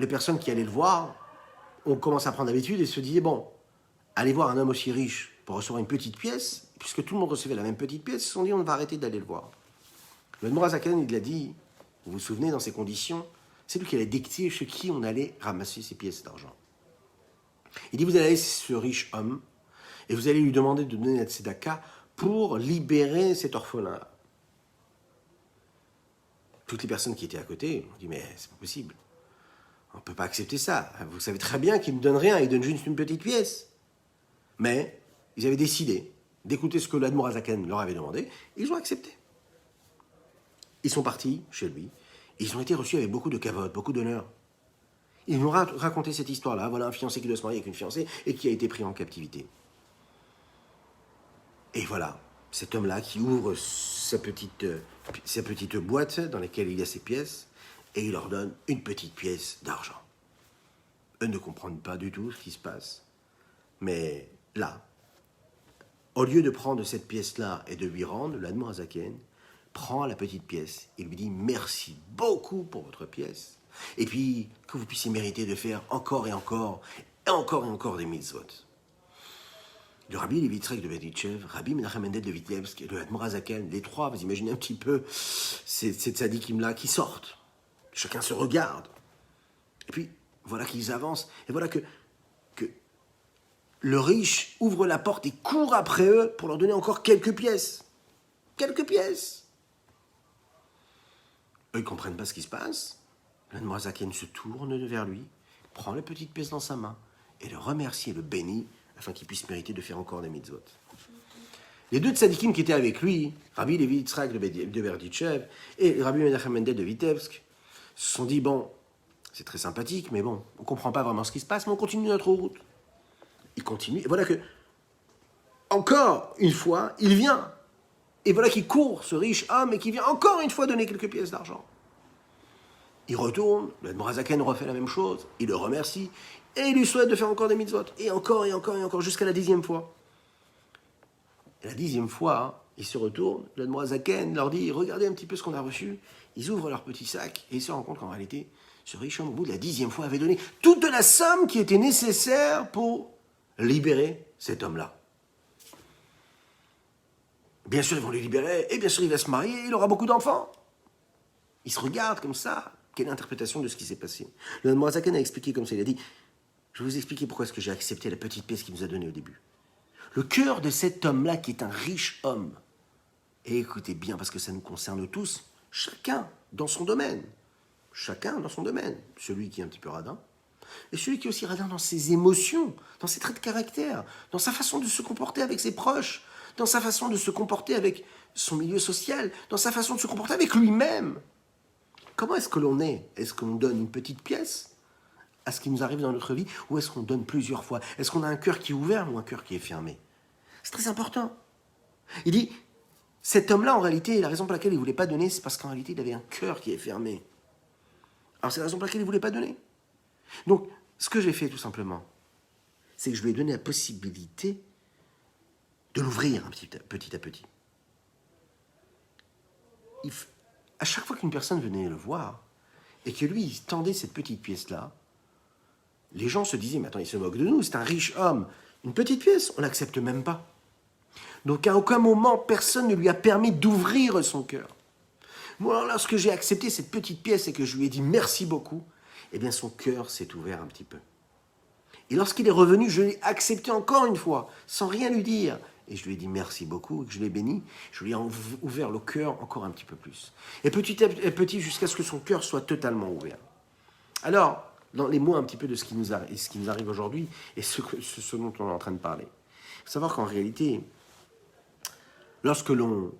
les personnes qui allaient le voir, on commence à prendre l'habitude et se disaient, bon, aller voir un homme aussi riche pour recevoir une petite pièce, puisque tout le monde recevait la même petite pièce, ils se sont dit on va arrêter d'aller le voir. Le Admour Azaken, il l'a dit, vous vous souvenez, dans ces conditions, c'est lui qui allait dicter chez qui on allait ramasser ces pièces d'argent. Il dit vous allez aller chez ce riche homme et vous allez lui demander de donner la tzedaka pour libérer cet orphelin-là. Toutes les personnes qui étaient à côté ont dit mais c'est pas possible. On ne peut pas accepter ça. Vous savez très bien qu'il ne donne rien, il donne juste une petite pièce. Mais ils avaient décidé d'écouter ce que l'Admorazaken leur avait demandé, et ils ont accepté. Ils sont partis chez lui, et ils ont été reçus avec beaucoup de kavod, beaucoup d'honneur. Ils nous ont raconté cette histoire-là. Voilà un fiancé qui doit se marier avec une fiancée et qui a été pris en captivité. Et voilà, cet homme-là qui ouvre sa petite boîte dans laquelle il y a ses pièces, et il leur donne une petite pièce d'argent. Eux ne comprennent pas du tout ce qui se passe. Mais là, au lieu de prendre cette pièce-là et de lui rendre, l'Admorazaken prend la petite pièce et lui dit « Merci beaucoup pour votre pièce. Et puis, que vous puissiez mériter de faire encore et encore, et encore et encore des mitzvot. » Le Rabbi Levi Yitzhak de Berdichev, Rabbi Menachem Mendel de Vitebsk et le Admorazaken, les trois, vous imaginez un petit peu ces tzadikim-là qui sortent. Chacun se regarde. Et puis, voilà qu'ils avancent. Et voilà que le riche ouvre la porte et court après eux pour leur donner encore quelques pièces. Quelques pièces. Eux, ils ne comprennent pas ce qui se passe. L'Admorazaken se tourne vers lui, prend la petite pièce dans sa main et le remercie et le bénit afin qu'il puisse mériter de faire encore des mitzvot. Les deux tzadikim qui étaient avec lui, Rabbi Levi Yitzhak de Berdichev et Rabbi Menachem Mendel de Vitebsk, se sont dit, bon, c'est très sympathique, mais bon, on ne comprend pas vraiment ce qui se passe, mais on continue notre route. Il continue, et voilà que, encore une fois, il vient. Et voilà qu'il court, ce riche homme, et qui vient encore une fois donner quelques pièces d'argent. Il retourne, l'Admorazaken refait la même chose, il le remercie, et il lui souhaite de faire encore des mitzvot. Et encore, et encore, et encore, jusqu'à la 10e fois. Et la 10e fois, ils se retournent, l'Admorazaken leur dit, regardez un petit peu ce qu'on a reçu. Ils ouvrent leur petit sac, et ils se rendent compte qu'en réalité, ce riche homme, au bout de la 10e fois, avait donné toute la somme qui était nécessaire pour libérer cet homme-là. Bien sûr, ils vont le libérer, et bien sûr, il va se marier, il aura beaucoup d'enfants. Ils se regardent comme ça. Quelle est l'interprétation de ce qui s'est passé? Le Admorazaken a expliqué comme ça, il a dit, je vais vous expliquer pourquoi est-ce que j'ai accepté la petite pièce qu'il nous a donnée au début. Le cœur de cet homme-là, qui est un riche homme, et écoutez bien, parce que ça nous concerne tous, chacun dans son domaine. Chacun dans son domaine. Celui qui est un petit peu radin, et celui qui est aussi radin dans ses émotions, dans ses traits de caractère, dans sa façon de se comporter avec ses proches, dans sa façon de se comporter avec son milieu social, dans sa façon de se comporter avec lui-même. Comment est-ce que l'on est? Est-ce qu'on donne une petite pièce à ce qui nous arrive dans notre vie, ou est-ce qu'on donne plusieurs fois? Est-ce qu'on a un cœur qui est ouvert ou un cœur qui est fermé? C'est très important. Il dit, cet homme-là, en réalité, la raison pour laquelle il ne voulait pas donner, c'est parce qu'en réalité, il avait un cœur qui est fermé. Alors c'est la raison pour laquelle il ne voulait pas donner. Donc, ce que j'ai fait, tout simplement, c'est que je lui ai donné la possibilité de l'ouvrir petit à petit. À chaque fois qu'une personne venait le voir, et que lui, il tendait cette petite pièce-là, les gens se disaient, mais attends, il se moque de nous, c'est un riche homme. Une petite pièce, on l'accepte même pas. Donc à aucun moment, personne ne lui a permis d'ouvrir son cœur. Moi, lorsque j'ai accepté cette petite pièce et que je lui ai dit merci beaucoup, eh bien son cœur s'est ouvert un petit peu. Et lorsqu'il est revenu, je l'ai accepté encore une fois, sans rien lui dire. Et je lui ai dit merci beaucoup, et que je l'ai béni. Je lui ai ouvert le cœur encore un petit peu plus. Et petit à petit, jusqu'à ce que son cœur soit totalement ouvert. Alors, dans les mots un petit peu de ce qui nous arrive aujourd'hui, et ce dont on est en train de parler. Il faut savoir qu'en réalité, lorsque l'on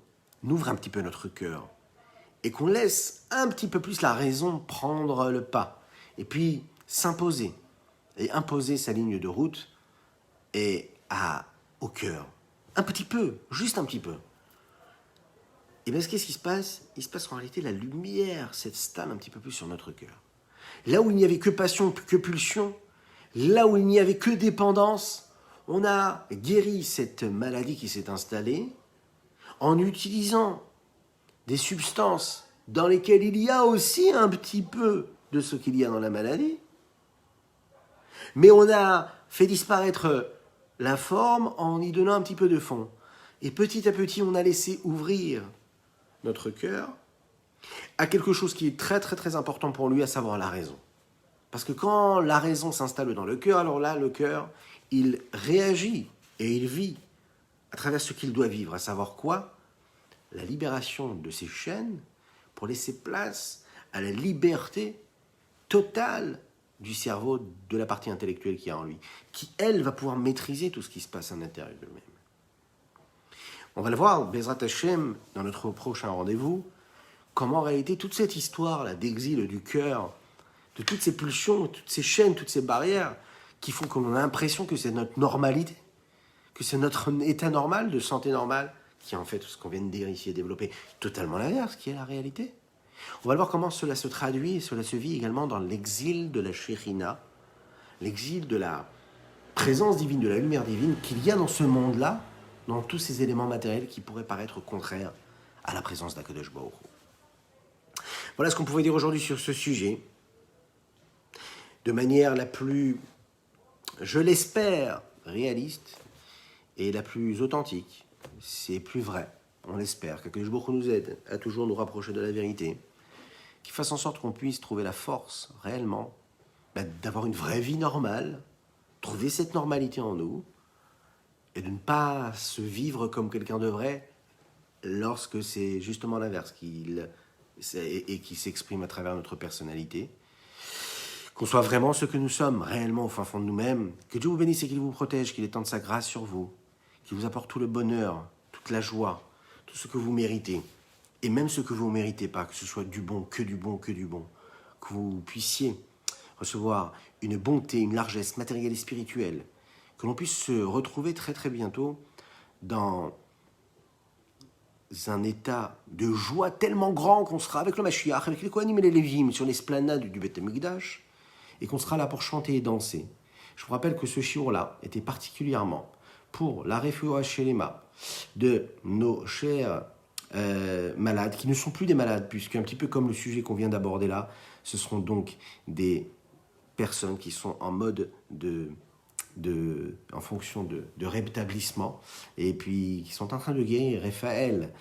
ouvre un petit peu notre cœur, et qu'on laisse un petit peu plus la raison prendre le pas, et puis s'imposer, et imposer sa ligne de route, et au cœur, un petit peu, juste un petit peu. Et bien, qu'est-ce qui se passe? Il se passe qu'en réalité, la lumière s'installe un petit peu plus sur notre cœur. Là où il n'y avait que passion, que pulsion, là où il n'y avait que dépendance, on a guéri cette maladie qui s'est installée en utilisant des substances dans lesquelles il y a aussi un petit peu de ce qu'il y a dans la maladie. Mais on a fait disparaître la forme en y donnant un petit peu de fond. Et petit à petit, on a laissé ouvrir notre cœur à quelque chose qui est très très très important pour lui, à savoir la raison. Parce que quand la raison s'installe dans le cœur, alors là, le cœur, il réagit et il vit à travers ce qu'il doit vivre, à savoir quoi? La libération de ses chaînes pour laisser place à la liberté totale du cerveau, de la partie intellectuelle qu'il y a en lui, qui, elle, va pouvoir maîtriser tout ce qui se passe à l'intérieur de lui-même. On va le voir, Bezrat Hashem, dans notre prochain rendez-vous, comment en réalité toute cette histoire-là d'exil du cœur, de toutes ces pulsions, toutes ces chaînes, toutes ces barrières, qui font qu'on a l'impression que c'est notre normalité, que c'est notre état normal, de santé normale, qui est en fait ce qu'on vient de dire ici et développer, totalement l'inverse, qui est la réalité. On va voir comment cela se traduit et cela se vit également dans l'exil de la Shekhinah, l'exil de la présence divine, de la lumière divine qu'il y a dans ce monde-là, dans tous ces éléments matériels qui pourraient paraître contraires à la présence d'Akadosh Baruch Hu. Voilà ce qu'on pouvait dire aujourd'hui sur ce sujet, de manière la plus, je l'espère, réaliste et la plus authentique. C'est plus vrai, on l'espère, qu'Akadosh Baruch Hu nous aide à toujours nous rapprocher de la vérité, qu'il fasse en sorte qu'on puisse trouver la force réellement d'avoir une vraie vie normale, trouver cette normalité en nous, et de ne pas se vivre comme quelqu'un devrait lorsque c'est justement l'inverse et qui s'exprime à travers notre personnalité. Qu'on soit vraiment ce que nous sommes, réellement au fin fond de nous-mêmes. Que Dieu vous bénisse et qu'il vous protège, qu'il étende sa grâce sur vous, qu'il vous apporte tout le bonheur, toute la joie, tout ce que vous méritez, et même ce que vous ne méritez pas, que ce soit du bon, que du bon, que du bon. Que vous puissiez recevoir une bonté, une largesse matérielle et spirituelle, que l'on puisse se retrouver très très bientôt dans un état de joie tellement grand qu'on sera avec le Mashiach, avec les Kohanim et les Lévim sur l'esplanade du Beth Amikdash, et qu'on sera là pour chanter et danser. Je vous rappelle que ce shiur-là était particulièrement pour la Refoua Shelema de nos chers malades, qui ne sont plus des malades, puisque un petit peu comme le sujet qu'on vient d'aborder là, ce seront donc des personnes qui sont en mode en fonction de rétablissement, et puis qui sont en train de guérir. Raphaël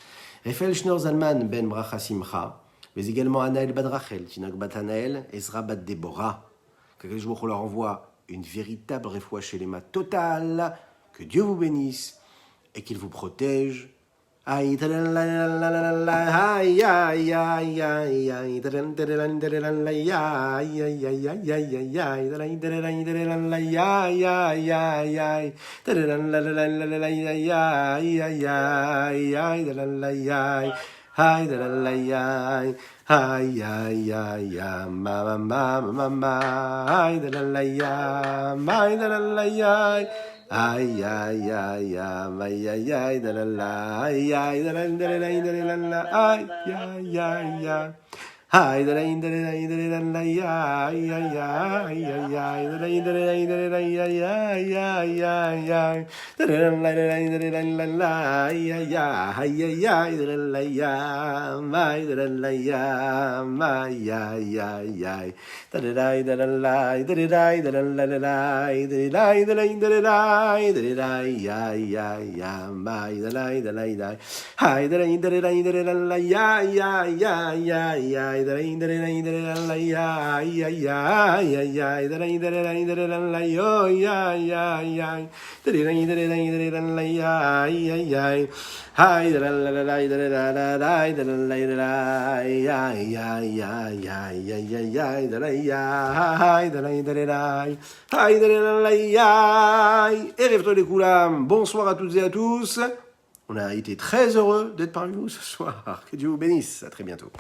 Schneur Zalman Ben Bracha Simcha, mais également Anaël Badrachel, Tinag Bat Anaël, Ezra Bat Deborah. Quelques jours, on leur envoie une véritable refoua shelema totale. Que Dieu vous bénisse et qu'il vous protège. Aïe, ay, ay, ay, ay, mama, mama, mama, ay, da la la ya, ay, da la la ya, ay, ay, ay, ay, ay, ay, da la la, ay, ay, da la la la, ay, ay, ay, ay. Ay, da la da la da la ya, ay, ay, ay, ay, ay, da la da la ya, ay, ay, ay, ay, da la la, ay, ay, ay, ay, da la ya, ay, da la ya, ay, ay, ay, ay, da la da la, da la da la, da la da la, da la da la, ay, ay, ay, ay, da la da la, ay, da la ya, ay, ay, ay, ay. Ay, bonsoir à toutes et à tous. On a été très heureux d'être parmi vous ce soir. Que Dieu vous bénisse. À très bientôt.